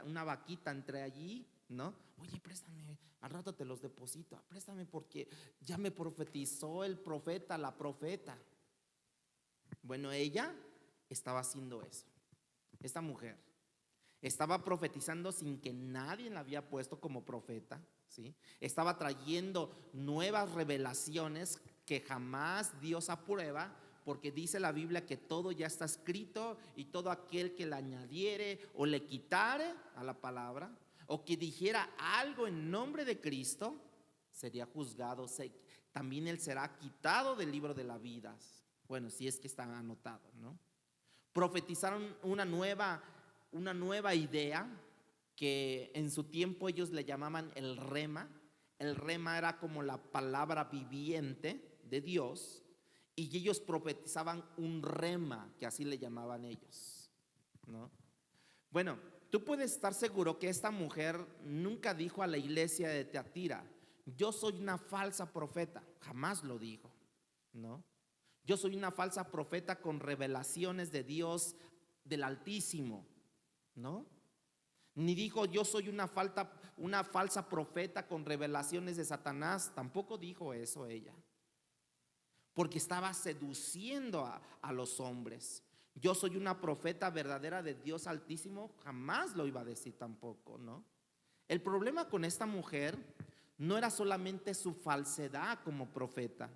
una vaquita entre allí ¿no? Oye, préstame, al rato te los deposito, préstame porque ya me profetizó el profeta, la profeta. Bueno, ella estaba haciendo eso. Esta mujer estaba profetizando sin que nadie la había puesto como profeta, ¿sí? Estaba trayendo nuevas revelaciones que jamás Dios aprueba, porque dice la Biblia que todo ya está escrito y todo aquel que le añadiere o le quitare a la palabra o que dijera algo en nombre de Cristo sería juzgado, también él será quitado del libro de la vida. Bueno, si es que está anotado, ¿no? Profetizaron una nueva idea que en su tiempo ellos le llamaban el rema. El rema era como la palabra viviente de Dios, y ellos profetizaban un rema, que así le llamaban ellos, ¿no? Bueno, tú puedes estar seguro que esta mujer nunca dijo a la iglesia de Teatira: yo soy una falsa profeta. Jamás lo dijo, ¿no? Yo soy una falsa profeta con revelaciones de Dios del Altísimo, ¿no? Ni dijo: yo soy una falsa profeta con revelaciones de Satanás. Tampoco dijo eso ella, porque estaba seduciendo a los hombres. Yo soy una profeta verdadera de Dios Altísimo, jamás lo iba a decir tampoco, ¿no? El problema con esta mujer no era solamente su falsedad como profeta,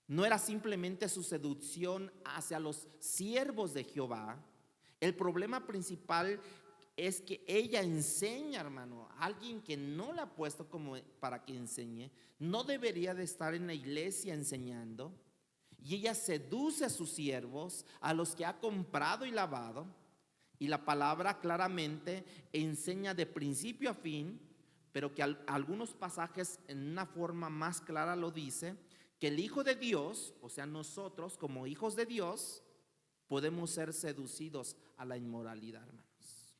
no era simplemente su seducción hacia los siervos de Jehová. El problema principal es que ella enseña, hermano. Alguien que no la ha puesto como para que enseñe no debería de estar en la iglesia enseñando. Y ella seduce a sus siervos, a los que ha comprado y lavado. Y la palabra claramente enseña de principio a fin, pero que algunos pasajes en una forma más clara lo dice, que el Hijo de Dios, o sea nosotros como hijos de Dios, podemos ser seducidos a la inmoralidad, hermanos.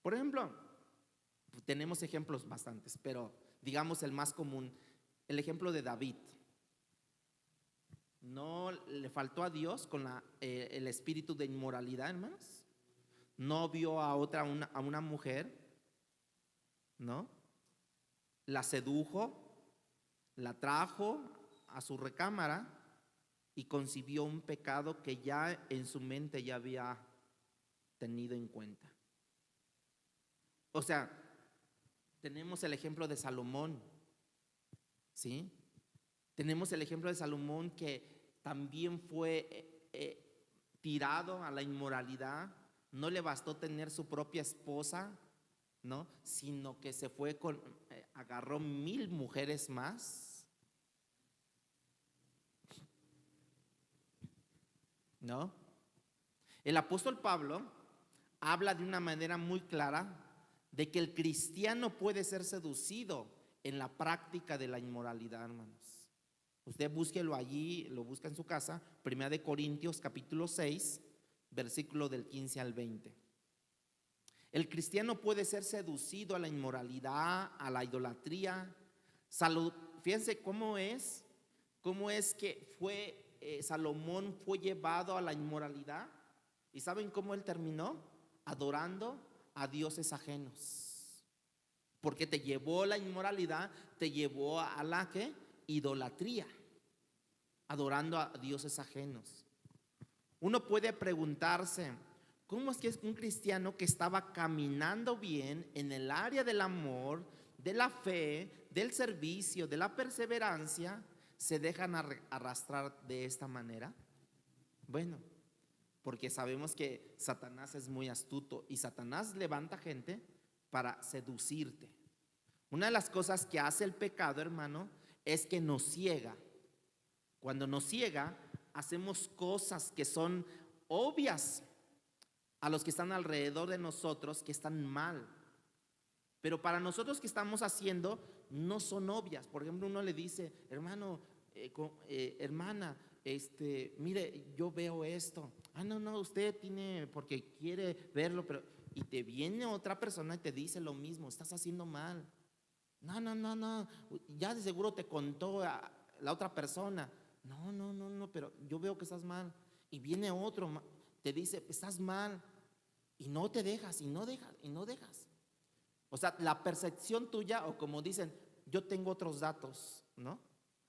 Por ejemplo, tenemos ejemplos bastantes, pero digamos el más común, el ejemplo de David. ¿No le faltó a Dios con el espíritu de inmoralidad, hermanos? ¿No vio a una mujer, ¿no? La sedujo, la trajo a su recámara y concibió un pecado que ya en su mente ya había tenido en cuenta? O sea, tenemos el ejemplo de Salomón, ¿sí? Tenemos el ejemplo de Salomón, que también fue tirado a la inmoralidad. No le bastó tener su propia esposa, ¿no? Sino que se fue agarró 1000 mujeres más, ¿no? El apóstol Pablo habla de una manera muy clara de que el cristiano puede ser seducido en la práctica de la inmoralidad, hermanos. Usted búsquelo allí, lo busca en su casa, 1 Corintios capítulo 6, versículo del 15 al 20. El cristiano puede ser seducido a la inmoralidad, a la idolatría. Fíjense cómo es que Salomón fue llevado a la inmoralidad. ¿Y saben cómo él terminó? Adorando a dioses ajenos. Porque te llevó la inmoralidad, te llevó a la ¿qué? Idolatría, adorando a dioses ajenos. Uno puede preguntarse, ¿cómo es que es un cristiano que estaba caminando bien en el área del amor, de la fe, del servicio, de la perseverancia, se dejan arrastrar de esta manera? Bueno, porque sabemos que Satanás es muy astuto y Satanás levanta gente para seducirte. Una de las cosas que hace el pecado, hermano, es que nos ciega. Cuando nos ciega, hacemos cosas que son obvias a los que están alrededor de nosotros, que están mal. Pero para nosotros que estamos haciendo, no son obvias. Por ejemplo, uno le dice, hermano, hermana, mire, yo veo esto. No, usted tiene porque quiere verlo, pero y te viene otra persona y te dice lo mismo, estás haciendo mal. No, ya de seguro te contó a la otra persona. No, pero yo veo que estás mal. Y viene otro, te dice, estás mal. y no te dejas, y no dejas, y no dejas. O sea, la percepción tuya, o como dicen, yo tengo otros datos, ¿no?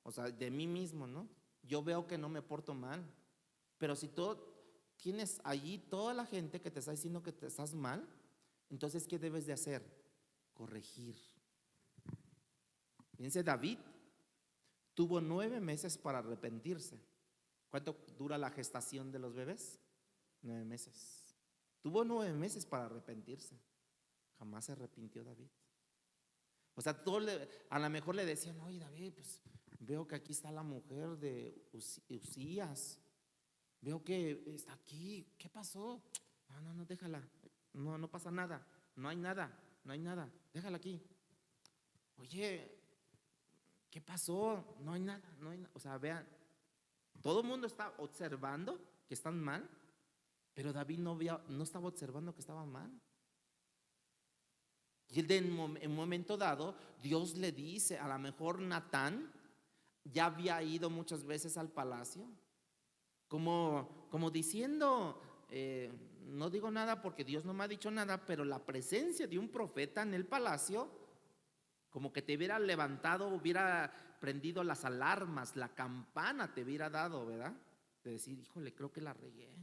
O sea, de mí mismo, ¿no? Yo veo que no me porto mal, pero si tú tienes allí toda la gente que te está diciendo que te estás mal, entonces, ¿qué debes de hacer? Corregir. Fíjense, David tuvo 9 meses para arrepentirse. ¿Cuánto dura la gestación de los bebés? 9 meses. Tuvo 9 meses para arrepentirse. Jamás se arrepintió David. O sea, a lo mejor le decían, oye David, pues veo que aquí está la mujer de Usías. Veo que está aquí. ¿Qué pasó? No, déjala. No pasa nada. No hay nada. Déjala aquí. Oye, ¿qué pasó? No hay nada. O sea, vean, todo el mundo está observando que están mal, pero David no estaba observando que estaban mal. Y en un momento dado, Dios le dice, a lo mejor Natán ya había ido muchas veces al palacio, como diciendo, no digo nada porque Dios no me ha dicho nada, pero la presencia de un profeta en el palacio, como que te hubiera levantado, hubiera prendido las alarmas, la campana te hubiera dado, ¿verdad? De decir, híjole, creo que la regué,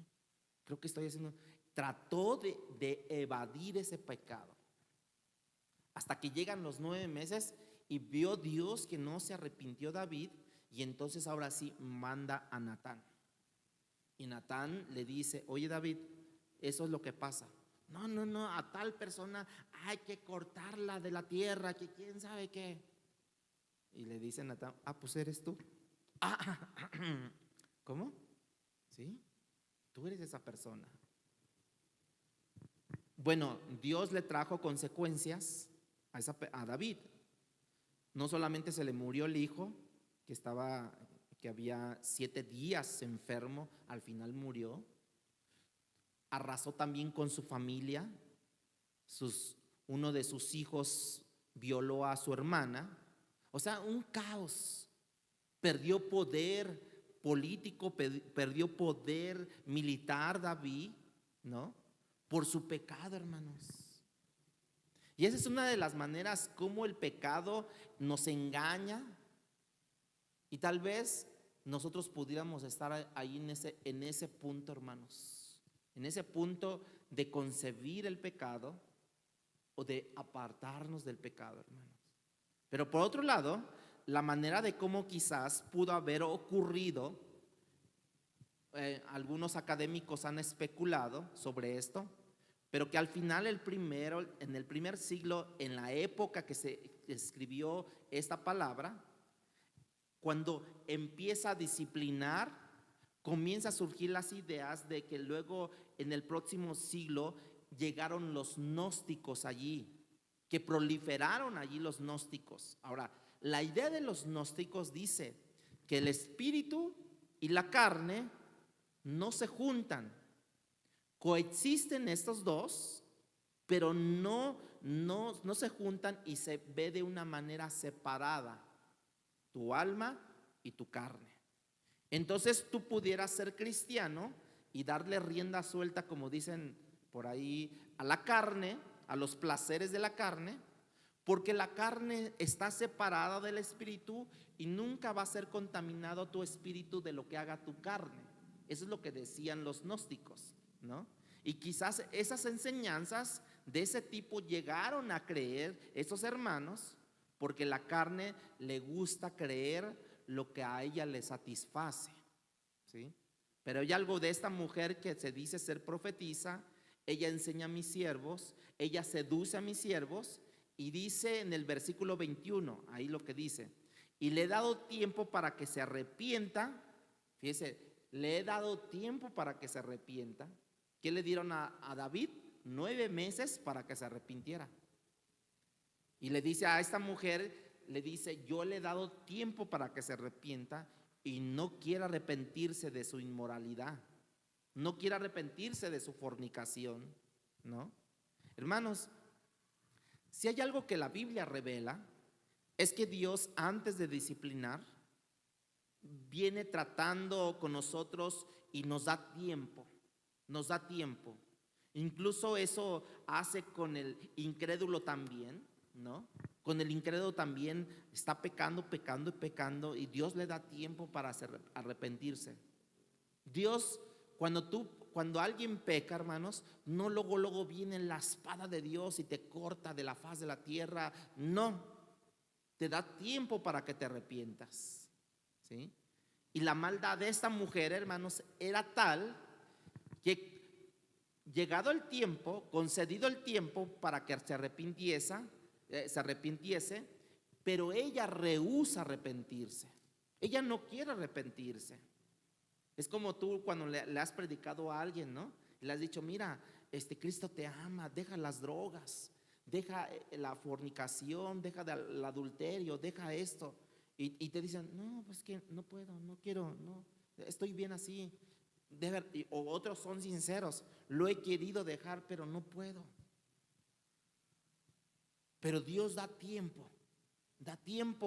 creo que estoy haciendo. Trató de evadir ese pecado. Hasta que llegan los 9 meses y vio Dios que no se arrepintió David, y entonces ahora sí manda a Natán. Y Natán le dice, oye David, eso es lo que pasa. No, a tal persona hay que cortarla de la tierra, que quién sabe qué. Y le dice Natán, pues eres tú. ¿Cómo? ¿Sí? Tú eres esa persona. Bueno, Dios le trajo consecuencias a David. No solamente se le murió el hijo, que había 7 días enfermo, al final murió. Arrasó también con su familia. Uno de sus hijos violó a su hermana. O sea, un caos. Perdió poder político, perdió poder militar David, ¿no? Por su pecado, hermanos. Y esa es una de las maneras como el pecado nos engaña, y tal vez nosotros pudiéramos estar ahí en ese punto, hermanos, en ese punto de concebir el pecado o de apartarnos del pecado, hermanos. Pero por otro lado, la manera de cómo quizás pudo haber ocurrido, algunos académicos han especulado sobre esto, pero que al final en el primer siglo, en la época que se escribió esta palabra, cuando empieza a disciplinar, comienza a surgir las ideas de que luego en el próximo siglo llegaron los gnósticos allí, que proliferaron allí los gnósticos. Ahora, la idea de los gnósticos dice que el espíritu y la carne no se juntan. Coexisten estos dos, pero no se juntan y se ve de una manera separada, tu alma y tu carne. Entonces tú pudieras ser cristiano y darle rienda suelta, como dicen por ahí, a la carne, a los placeres de la carne, porque la carne está separada del espíritu y nunca va a ser contaminado tu espíritu de lo que haga tu carne. Eso es lo que decían los gnósticos, ¿no? Y quizás esas enseñanzas de ese tipo llegaron a creer esos hermanos, porque la carne le gusta creer lo que a ella le satisface, ¿sí? Pero hay algo de esta mujer que se dice ser profetisa. Ella enseña a mis siervos, ella seduce a mis siervos, y dice en el versículo 21, ahí lo que dice, y le he dado tiempo para que se arrepienta. Fíjese, le he dado tiempo para que se arrepienta. ¿Qué le dieron a David? 9 meses para que se arrepintiera. Y le dice a esta mujer, le dice, yo le he dado tiempo para que se arrepienta y no quiere arrepentirse de su inmoralidad, no quiere arrepentirse de su fornicación, ¿no? Hermanos, si hay algo que la Biblia revela, es que Dios, antes de disciplinar, viene tratando con nosotros y nos da tiempo. Nos da tiempo. Incluso eso hace con el incrédulo también, ¿no? Con el incrédulo también está pecando, pecando y pecando, y Dios le da tiempo para arrepentirse. Dios, cuando alguien peca, hermanos, no luego viene la espada de Dios y te corta de la faz de la tierra. No, te da tiempo para que te arrepientas, ¿sí? Y la maldad de esta mujer, hermanos, era tal que llegado el tiempo, concedido el tiempo para que se arrepintiese, pero ella rehúsa arrepentirse. Ella no quiere arrepentirse. Es como tú cuando le has predicado a alguien, ¿no? Y le has dicho, mira, Cristo te ama, deja las drogas, deja la fornicación, deja el adulterio, deja esto. Y te dicen, no, pues que no puedo, no quiero, no, estoy bien así. O otros son sinceros, lo he querido dejar, pero no puedo. Pero Dios da tiempo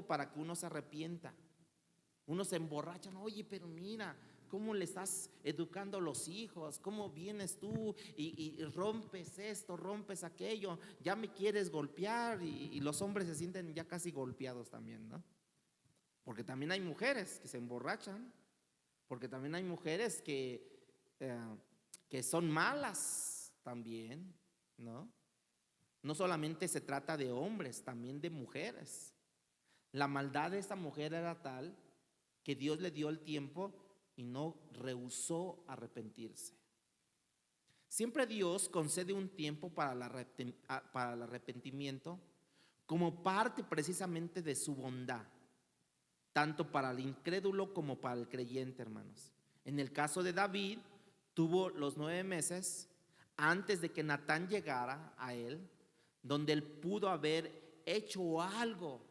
para que uno se arrepienta. Uno se emborracha, no, oye, pero mira, ¿cómo le estás educando a los hijos? ¿Cómo vienes tú y rompes esto, rompes aquello? Ya me quieres golpear y los hombres se sienten ya casi golpeados también, ¿no? Porque también hay mujeres que se emborrachan, porque también hay mujeres que son malas también, ¿no? No solamente se trata de hombres, también de mujeres. La maldad de esta mujer era tal que Dios le dio el tiempo y no rehusó arrepentirse. Siempre Dios concede un tiempo para el arrepentimiento como parte precisamente de su bondad, tanto para el incrédulo como para el creyente, hermanos. En el caso de David, tuvo los 9 meses antes de que Natán llegara a él, donde él pudo haber hecho algo,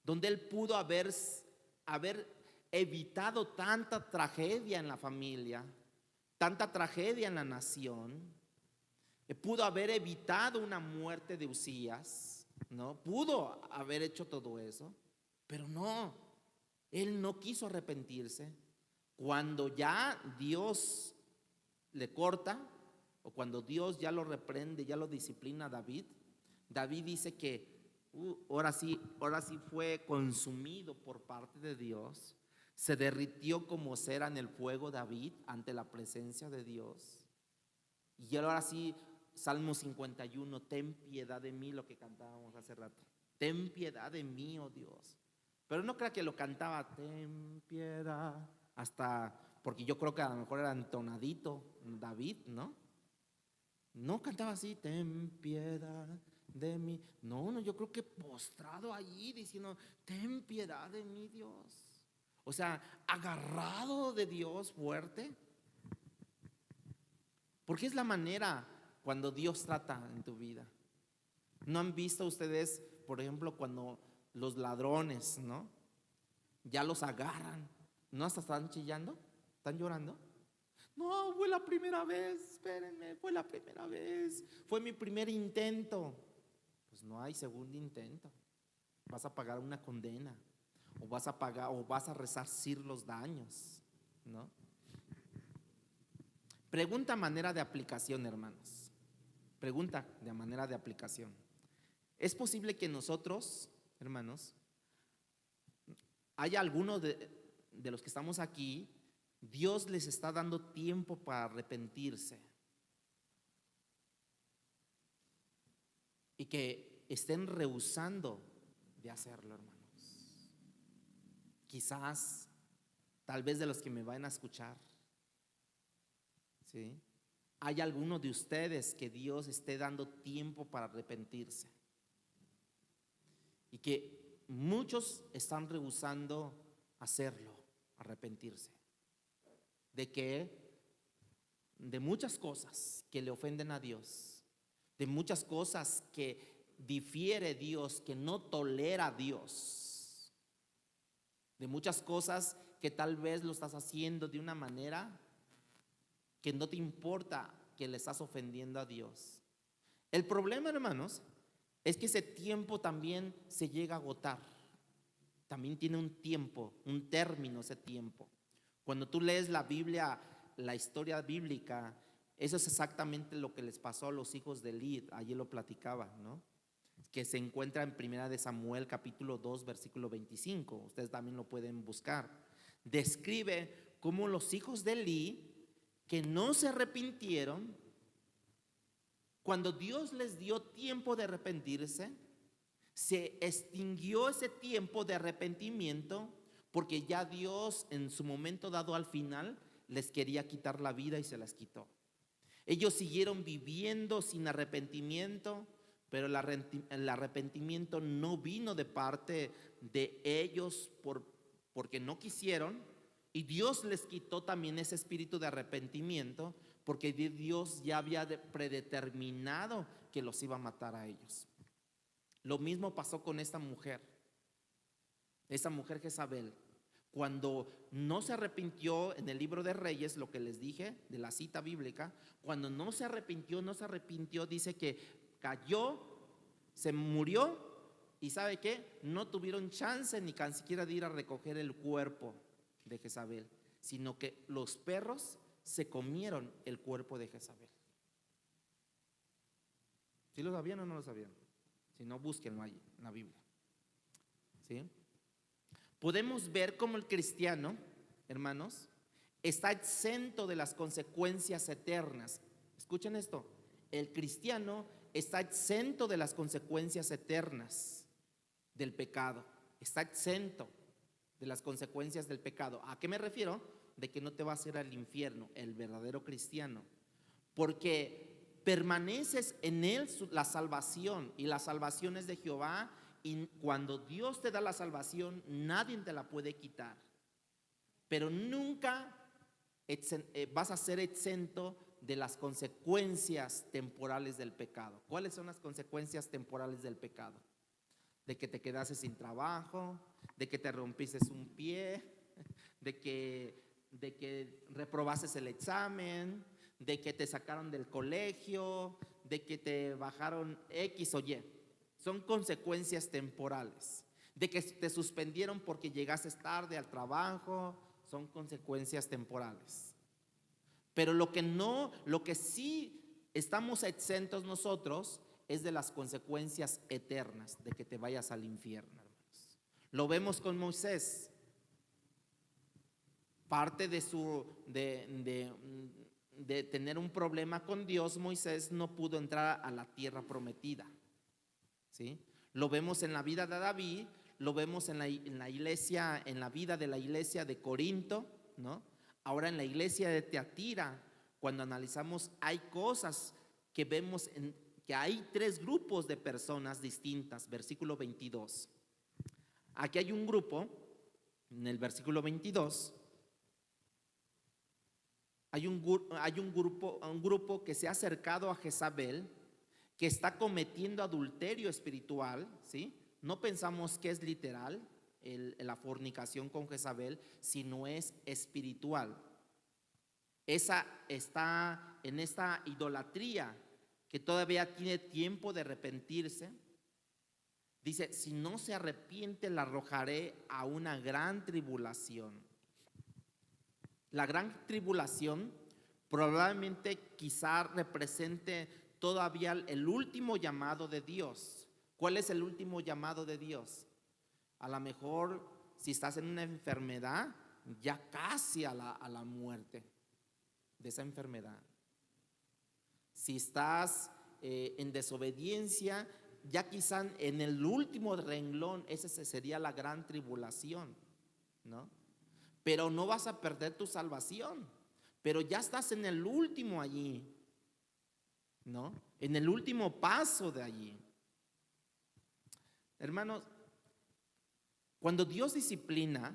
donde él pudo haber evitado tanta tragedia en la familia, tanta tragedia en la nación. Pudo haber evitado una muerte de Usías, ¿no? Pudo haber hecho todo eso, pero no, él no quiso arrepentirse. Cuando ya Dios le corta, o cuando Dios ya lo reprende, ya lo disciplina a David, David dice que ahora sí fue consumido por parte de Dios. Se derritió como cera en el fuego David ante la presencia de Dios. Y ahora sí, Salmo 51, ten piedad de mí, lo que cantábamos hace rato. Ten piedad de mí, oh Dios. Pero no crea que lo cantaba, ten piedad, hasta, porque yo creo que a lo mejor era entonadito David, ¿no? No cantaba así, ten piedad de mí. No, yo creo que postrado allí diciendo, ten piedad de mí, Dios. O sea, agarrado de Dios fuerte. Porque es la manera cuando Dios trata en tu vida. ¿No han visto ustedes, por ejemplo, cuando los ladrones, ¿no? Ya los agarran, ¿no? Hasta están chillando, están llorando. No, fue la primera vez, espérenme, fue la primera vez, fue mi primer intento. Pues no hay segundo intento. Vas a pagar una condena, o vas a resarcir los daños, ¿no? Pregunta a manera de aplicación, hermanos. Pregunta de manera de aplicación. ¿Es posible que nosotros, hermanos, haya algunos de los que estamos aquí, Dios les está dando tiempo para arrepentirse y que estén rehusando de hacerlo, hermanos? Quizás, tal vez de los que me van a escuchar, ¿sí? Hay algunos de ustedes que Dios esté dando tiempo para arrepentirse y que muchos están rehusando hacerlo, arrepentirse. ¿De qué? De muchas cosas que le ofenden a Dios, de muchas cosas que difiere Dios, que no tolera Dios, de muchas cosas que tal vez lo estás haciendo de una manera que no te importa, que le estás ofendiendo a Dios. El problema, hermanos, es que ese tiempo también se llega a agotar. También tiene un tiempo, un término ese tiempo. Cuando tú lees la Biblia, la historia bíblica, Eso es exactamente lo que les pasó a los hijos de Eli. Allí lo platicaba, ¿no? Que se encuentra en Primera de Samuel capítulo 2 versículo 25. Ustedes también lo pueden buscar. Describe cómo los hijos de Eli, que no se arrepintieron, cuando Dios les dio tiempo de arrepentirse, se extinguió ese tiempo de arrepentimiento, porque ya Dios en su momento dado al final les quería quitar la vida y se las quitó. Ellos siguieron viviendo sin arrepentimiento, pero el arrepentimiento no vino de parte de ellos porque no quisieron, y Dios les quitó también ese espíritu de arrepentimiento, porque Dios ya había predeterminado que los iba a matar a ellos. Lo mismo pasó con esta mujer Jezabel. Cuando no se arrepintió, en el libro de Reyes, lo que les dije de la cita bíblica, cuando no se arrepintió, dice que cayó, se murió, y ¿sabe qué? No tuvieron chance ni tan siquiera de ir a recoger el cuerpo de Jezabel, sino que los perros se comieron el cuerpo de Jezabel. ¿Sí lo sabían o no lo sabían? Si no, búsquenlo ahí en la Biblia. ¿Sí? Podemos ver cómo el cristiano, hermanos, está exento de las consecuencias eternas. Escuchen esto: el cristiano está exento de las consecuencias eternas del pecado. Está exento de las consecuencias del pecado. ¿A qué me refiero? De que no te vas a ir al infierno, el verdadero cristiano, porque permaneces en él la salvación, y la salvación es de Jehová. Y cuando Dios te da la salvación, nadie te la puede quitar. Pero nunca vas a ser exento de las consecuencias temporales del pecado. ¿Cuáles son las consecuencias temporales del pecado? De que te quedases sin trabajo, de que te rompiste un pie, de que reprobases el examen, de que te sacaron del colegio, de que te bajaron X o Y. Son consecuencias temporales. De que te suspendieron porque llegaste tarde al trabajo, son consecuencias temporales. Pero lo que sí estamos exentos nosotros es de las consecuencias eternas, de que te vayas al infierno, hermanos. Lo vemos con Moisés. Parte de tener un problema con Dios, Moisés no pudo entrar a la tierra prometida. ¿Sí? Lo vemos en la vida de David, lo vemos en la iglesia, en la vida de la iglesia de Corinto, ¿no? Ahora en la iglesia de Tiatira, cuando analizamos, hay cosas que vemos que hay tres grupos de personas distintas. Versículo 22. Aquí hay un grupo, en el versículo 22, hay un grupo que se ha acercado a Jezabel, que está cometiendo adulterio espiritual, ¿sí? No pensamos que es literal la fornicación con Jezabel, sino es espiritual. Esa está en esta idolatría que todavía tiene tiempo de arrepentirse. Dice: si no se arrepiente, la arrojaré a una gran tribulación. La gran tribulación probablemente quizá represente todavía el último llamado de Dios. ¿Cuál es el último llamado de Dios? A lo mejor si estás en una enfermedad, ya casi a la muerte de esa enfermedad. Si estás en desobediencia, ya quizá en el último renglón, esa sería la gran tribulación, ¿no? Pero no vas a perder tu salvación, pero ya estás en el último allí, ¿no? En el último paso de allí. Hermanos, cuando Dios disciplina,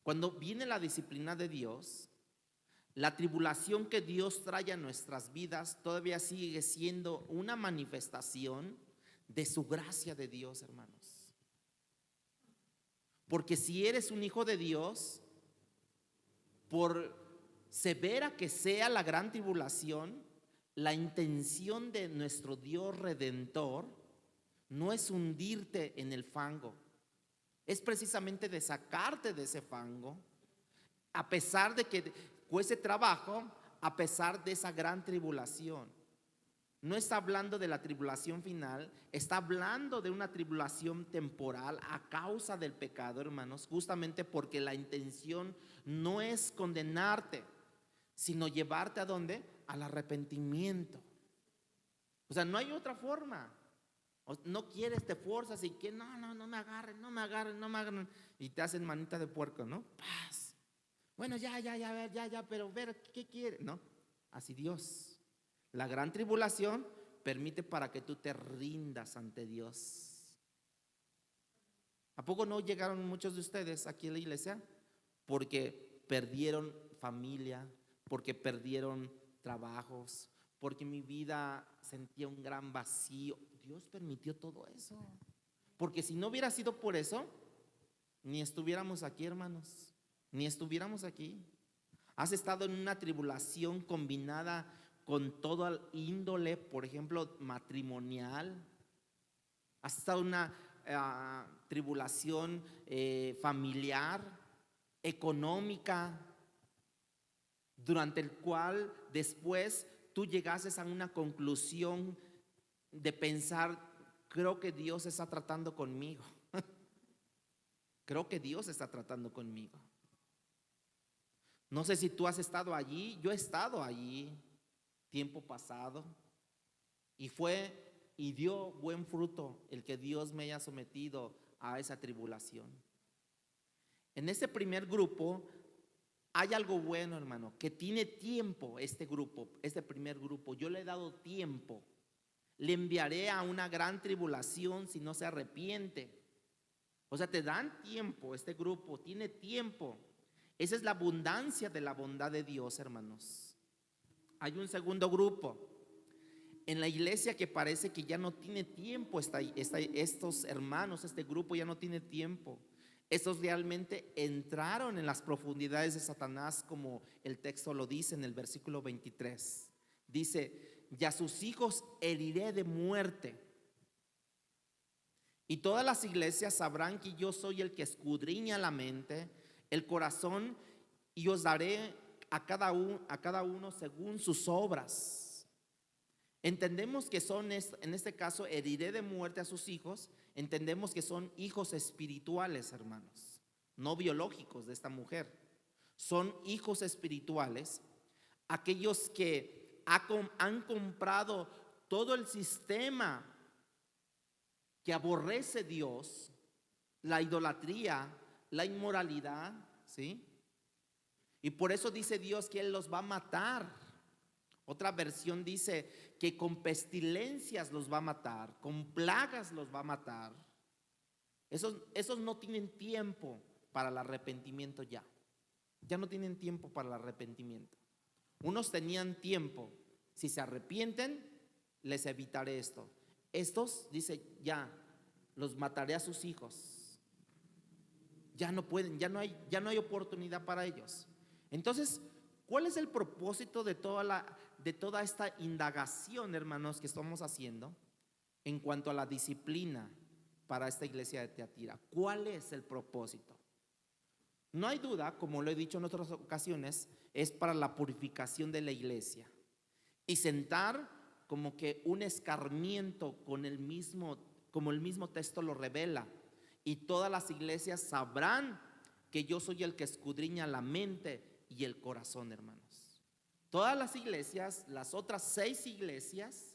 cuando viene la disciplina de Dios, la tribulación que Dios trae a nuestras vidas todavía sigue siendo una manifestación de su gracia de Dios, hermanos. Porque si eres un hijo de Dios, por severa que sea la gran tribulación, la intención de nuestro Dios redentor no es hundirte en el fango, es precisamente de sacarte de ese fango, a pesar de que cueste trabajo, a pesar de esa gran tribulación. No está hablando de la tribulación final, está hablando de una tribulación temporal a causa del pecado, hermanos, justamente porque la intención no es condenarte, sino llevarte ¿a dónde? Al arrepentimiento. O sea, no hay otra forma. No quieres, te forzas y que no me agarren, no me agarren, no me agarren. Y te hacen manita de puerco, ¿no? Paz. Bueno, ya, pero ver, ¿qué quiere? No, así Dios. La gran tribulación permite para que tú te rindas ante Dios. ¿A poco no llegaron muchos de ustedes aquí a la iglesia? Porque perdieron familia, porque perdieron trabajos, porque mi vida sentía un gran vacío. Dios permitió todo eso. Porque si no hubiera sido por eso, ni estuviéramos aquí, hermanos, ni estuviéramos aquí. Has estado en una tribulación combinada con toda índole, por ejemplo, matrimonial. Has estado en una tribulación familiar, económica, durante el cual después tú llegases a una conclusión de pensar, creo que Dios está tratando conmigo. Creo que Dios está tratando conmigo. No sé si tú has estado allí, yo he estado allí tiempo pasado y dio buen fruto el que Dios me haya sometido a esa tribulación. En ese primer grupo hay algo bueno, hermano, que tiene tiempo este grupo, este primer grupo. Yo le he dado tiempo. Le enviaré a una gran tribulación si no se arrepiente. O sea, te dan tiempo, este grupo tiene tiempo. Esa es la abundancia de la bondad de Dios, hermanos. Hay un segundo grupo en la iglesia que parece que ya no tiene tiempo. Estos hermanos, este grupo ya no tiene tiempo. Estos realmente entraron en las profundidades de Satanás, como el texto lo dice en el versículo 23. Dice: y a sus hijos heriré de muerte. Y todas las iglesias sabrán que yo soy el que escudriña la mente, el corazón, y os daré a cada uno según sus obras. Entendemos que son, en este caso, heriré de muerte a sus hijos. Entendemos que son hijos espirituales, hermanos, no biológicos de esta mujer. Son hijos espirituales, aquellos que han comprado todo el sistema que aborrece Dios, la idolatría, la inmoralidad, ¿sí? Y por eso dice Dios que Él los va a matar. Otra versión dice que con pestilencias los va a matar, con plagas los va a matar. Esos no tienen tiempo para el arrepentimiento ya. Ya no tienen tiempo para el arrepentimiento. Unos tenían tiempo. Si se arrepienten, les evitaré esto. Estos, dice, ya los mataré a sus hijos. Ya no pueden, ya no hay oportunidad para ellos. Entonces, ¿cuál es el propósito de toda esta indagación, hermanos, que estamos haciendo en cuanto a la disciplina para esta iglesia de Tiatira? ¿Cuál es el propósito? No hay duda, como lo he dicho en otras ocasiones, es para la purificación de la iglesia y sentar como que un escarmiento como el mismo texto lo revela. Y todas las iglesias sabrán que yo soy el que escudriña la mente y el corazón, hermanos. Todas las iglesias, las otras 6 iglesias,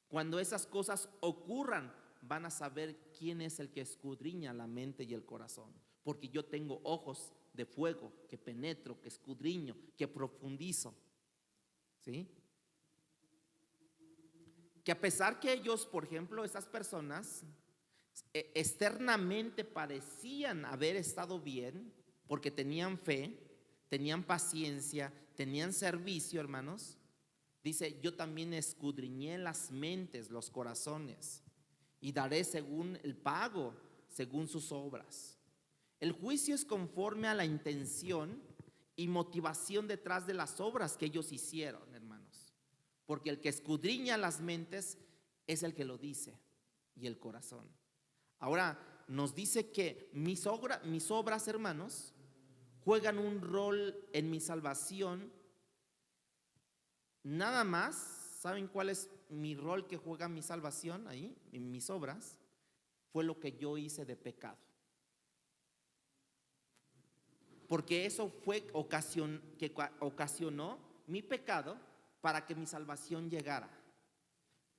cuando esas cosas ocurran, van a saber quién es el que escudriña la mente y el corazón. Porque yo tengo ojos de fuego que penetro, que escudriño, que profundizo. ¿Sí? Que a pesar que ellos, por ejemplo, estas personas externamente parecían haber estado bien, porque tenían fe, tenían paciencia, tenían servicio, hermanos. Dice: yo también escudriñé las mentes, los corazones, y daré según el pago, según sus obras. El juicio es conforme a la intención y motivación detrás de las obras que ellos hicieron, hermanos. Porque el que escudriña las mentes es el que lo dice, y el corazón. Ahora nos dice que mis obras, hermanos, juegan un rol en mi salvación nada más, ¿saben cuál es mi rol que juega mi salvación ahí, en mis obras? Fue lo que yo hice de pecado. Porque eso fue que ocasionó mi pecado para que mi salvación llegara.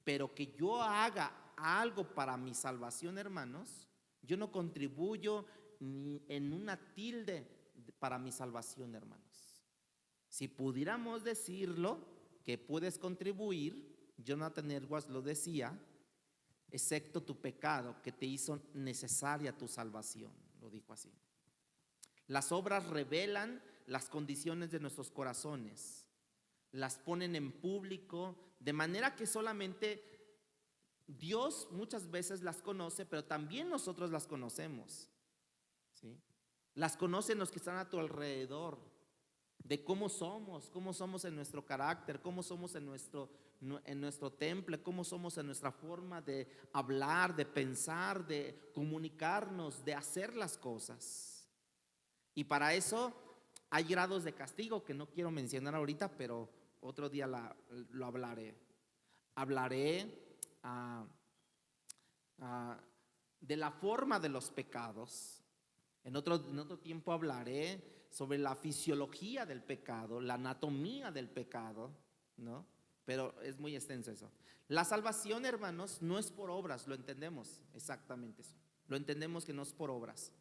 Pero que yo haga algo para mi salvación, hermanos, yo no contribuyo ni en una tilde para mi salvación, hermanos. Si pudiéramos decirlo, que puedes contribuir, Jonathan Edwards lo decía, excepto tu pecado que te hizo necesaria tu salvación, lo dijo así. Las obras revelan las condiciones de nuestros corazones, las ponen en público, de manera que solamente Dios muchas veces las conoce, pero también nosotros las conocemos, ¿sí? Las conocen los que están a tu alrededor, de cómo somos en nuestro carácter, cómo somos en nuestro temple, cómo somos en nuestra forma de hablar, de pensar, de comunicarnos, de hacer las cosas. Y para eso hay grados de castigo que no quiero mencionar ahorita, pero otro día lo hablaré. Hablaré de la forma de los pecados. En otro tiempo hablaré sobre la fisiología del pecado, la anatomía del pecado, ¿no? Pero es muy extenso eso. La salvación, hermanos, no es por obras, lo entendemos exactamente eso. Lo entendemos que no es por obras.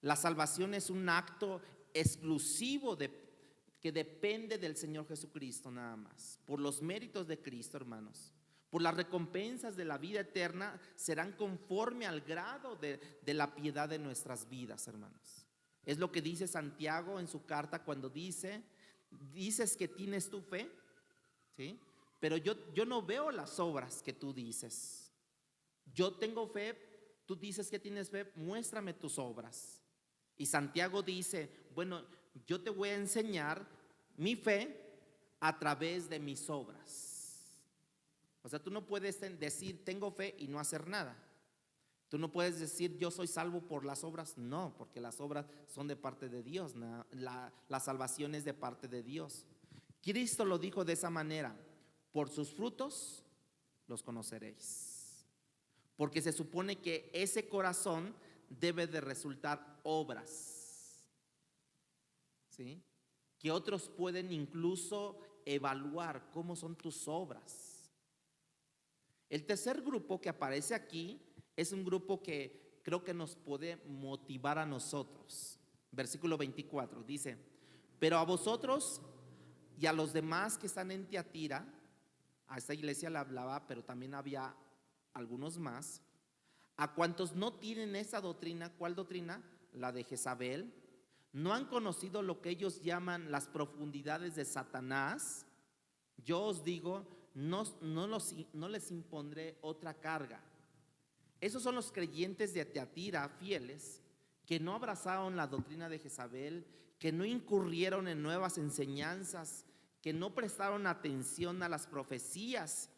La salvación es un acto exclusivo que depende del Señor Jesucristo nada más. Por los méritos de Cristo, hermanos. Por las recompensas de la vida eterna serán conforme al grado de la piedad de nuestras vidas, hermanos. Es lo que dice Santiago en su carta cuando dices que tienes tu fe, ¿sí? Pero yo no veo las obras que tú dices. Yo tengo fe, tú dices que tienes fe, muéstrame tus obras. Y Santiago dice, bueno, yo te voy a enseñar mi fe a través de mis obras. O sea, tú no puedes decir tengo fe y no hacer nada. Tú no puedes decir yo soy salvo por las obras. No, porque las obras son de parte de Dios. La salvación es de parte de Dios. Cristo lo dijo de esa manera: por sus frutos los conoceréis. Porque se supone que ese corazón debe de resultar obras, ¿sí? Que otros pueden incluso evaluar cómo son tus obras. El tercer grupo que aparece aquí es un grupo que creo que nos puede motivar a nosotros. Versículo 24 dice: pero a vosotros y a los demás que están en Tiatira, a esta iglesia le hablaba, pero también había algunos más, a cuantos no tienen esa doctrina. ¿Cuál doctrina? La de Jezabel. No han conocido lo que ellos llaman las profundidades de Satanás. Yo os digo, no les impondré otra carga. Esos son los creyentes de Tiatira, fieles, que no abrazaron la doctrina de Jezabel, que no incurrieron en nuevas enseñanzas, que no prestaron atención a las profecías,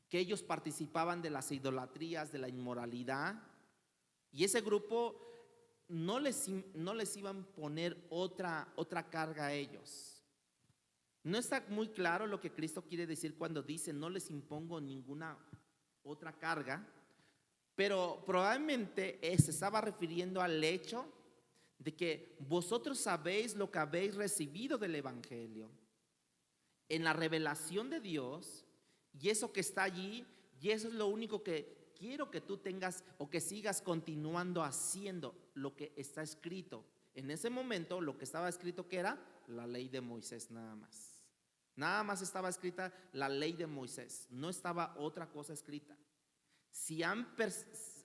que ellos participaban de las idolatrías, de la inmoralidad. Y ese grupo no les iban a poner otra carga a ellos. No está muy claro lo que Cristo quiere decir cuando dice no les impongo ninguna otra carga, pero probablemente se estaba refiriendo al hecho de que vosotros sabéis lo que habéis recibido del Evangelio, en la revelación de Dios, y eso que está allí, y eso es lo único que quiero que tú tengas o que sigas continuando haciendo, lo que está escrito. En ese momento lo que estaba escrito, ¿qué era? La ley de Moisés, nada más. Nada más estaba escrita la ley de Moisés, no estaba otra cosa escrita. Si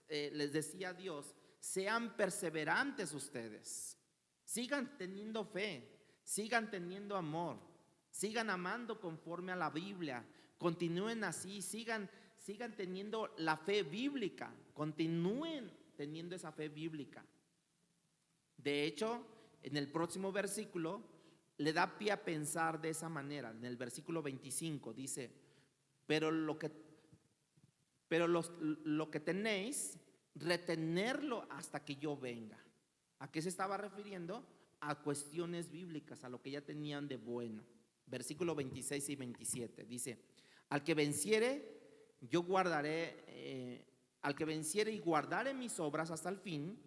les decía Dios, sean perseverantes ustedes, sigan teniendo fe, sigan teniendo amor, sigan amando conforme a la Biblia, continúen así, sigan teniendo la fe bíblica, continúen teniendo esa fe bíblica. De hecho, en el próximo versículo le da pie a pensar de esa manera. En el versículo 25 dice: pero lo que tenéis, retenerlo hasta que yo venga. ¿A qué se estaba refiriendo? A cuestiones bíblicas, a lo que ya tenían de bueno. versículo 26 y 27. Dice, al que venciere y guardare mis obras hasta el fin,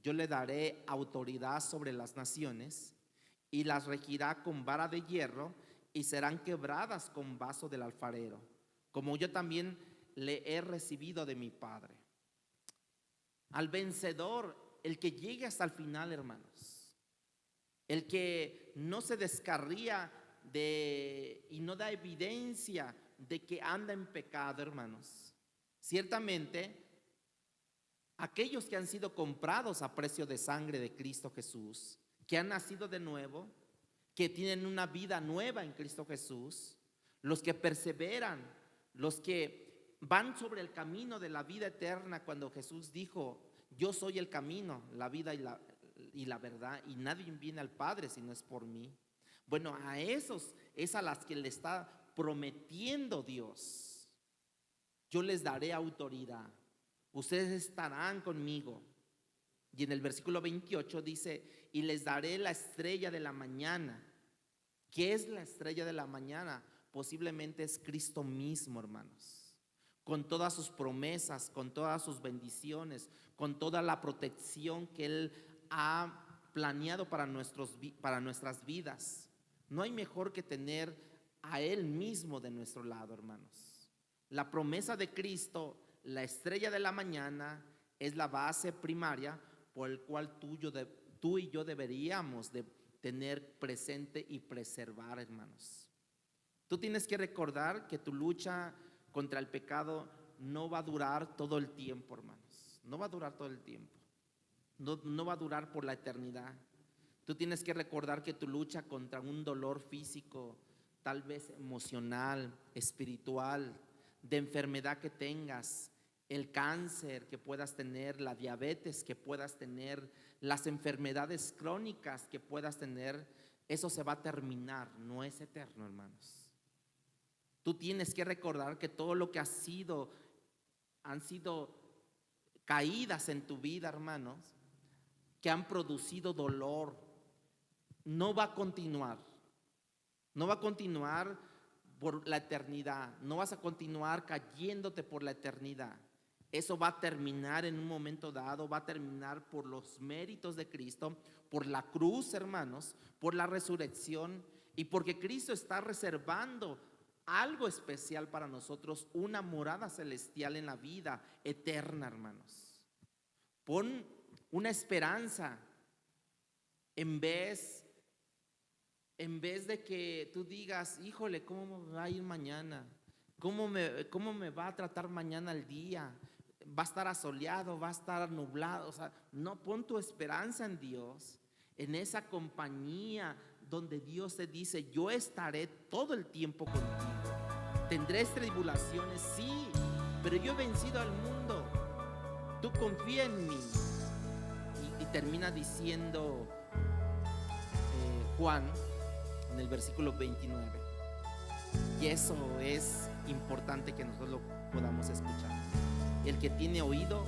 yo le daré autoridad sobre las naciones y las regirá con vara de hierro y serán quebradas con vaso del alfarero, como yo también le he recibido de mi Padre. Al vencedor, el que llegue hasta el final, hermanos, el que no se descarría y no da evidencia de que anda en pecado, hermanos. Ciertamente, aquellos que han sido comprados a precio de sangre de Cristo Jesús, que han nacido de nuevo, que tienen una vida nueva en Cristo Jesús, los que perseveran, los que van sobre el camino de la vida eterna, cuando Jesús dijo, yo soy el camino, la vida y la verdad, y nadie viene al Padre si no es por mí. Bueno, a esos es a las que le está prometiendo Dios. Yo les daré autoridad, ustedes estarán conmigo. Y en el versículo 28 dice, y les daré la estrella de la mañana. ¿Qué es la estrella de la mañana? Posiblemente es Cristo mismo, hermanos, con todas sus promesas, con todas sus bendiciones, con toda la protección que Él ha planeado para nuestras vidas. No hay mejor que tener a Él mismo de nuestro lado, hermanos. La promesa de Cristo, la estrella de la mañana, es la base primaria por el cual tú y yo deberíamos de tener presente y preservar, hermanos. Tú tienes que recordar que tu lucha contra el pecado no va a durar todo el tiempo, hermanos. No va a durar todo el tiempo. No va a durar por la eternidad. Tú tienes que recordar que tu lucha contra un dolor físico, tal vez emocional, espiritual, de enfermedad que tengas, el cáncer que puedas tener, la diabetes que puedas tener, las enfermedades crónicas que puedas tener, eso se va a terminar, no es eterno, hermanos. Tú tienes que recordar que todo lo que han sido caídas en tu vida, hermanos, que han producido dolor, no va a continuar. No va a continuar por la eternidad. No vas a continuar cayéndote por la eternidad. Eso va a terminar en un momento dado, va a terminar por los méritos de Cristo, por la cruz, hermanos, por la resurrección y porque Cristo está reservando algo especial para nosotros, una morada celestial en la vida eterna, hermanos. Pon una esperanza en vez de que tú digas, híjole, ¿cómo me va a ir mañana? ¿Cómo me va a tratar mañana el día? ¿Va a estar asoleado? ¿Va a estar nublado? O sea, no, pon tu esperanza en Dios, en esa compañía donde Dios te dice, yo estaré todo el tiempo contigo. Tendré tribulaciones, sí, pero yo he vencido al mundo. Tú confía en mí. Y termina diciendo Juan en el versículo 29. Y eso es importante que nosotros lo podamos escuchar. El que tiene oído,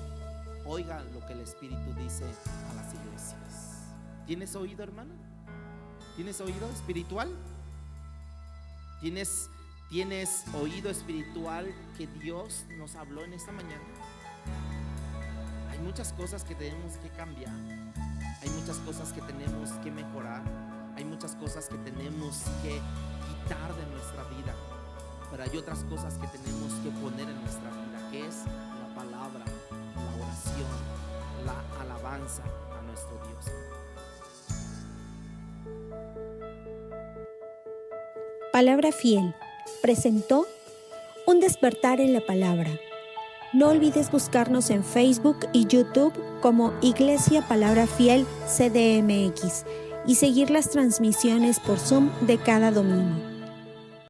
oiga lo que el Espíritu dice a las iglesias. ¿Tienes oído, hermano? ¿Tienes oído espiritual? ¿Tienes oído espiritual que Dios nos habló en esta mañana? Hay muchas cosas que tenemos que cambiar. Hay muchas cosas que tenemos que mejorar. Hay muchas cosas que tenemos que quitar de nuestra vida. Pero hay otras cosas que tenemos que poner en nuestra vida, que es la palabra, la oración, la alabanza a nuestro Dios. Palabra Fiel presentó Un despertar en la palabra. No olvides buscarnos en Facebook y YouTube como Iglesia Palabra Fiel CDMX y seguir las transmisiones por Zoom de cada domingo.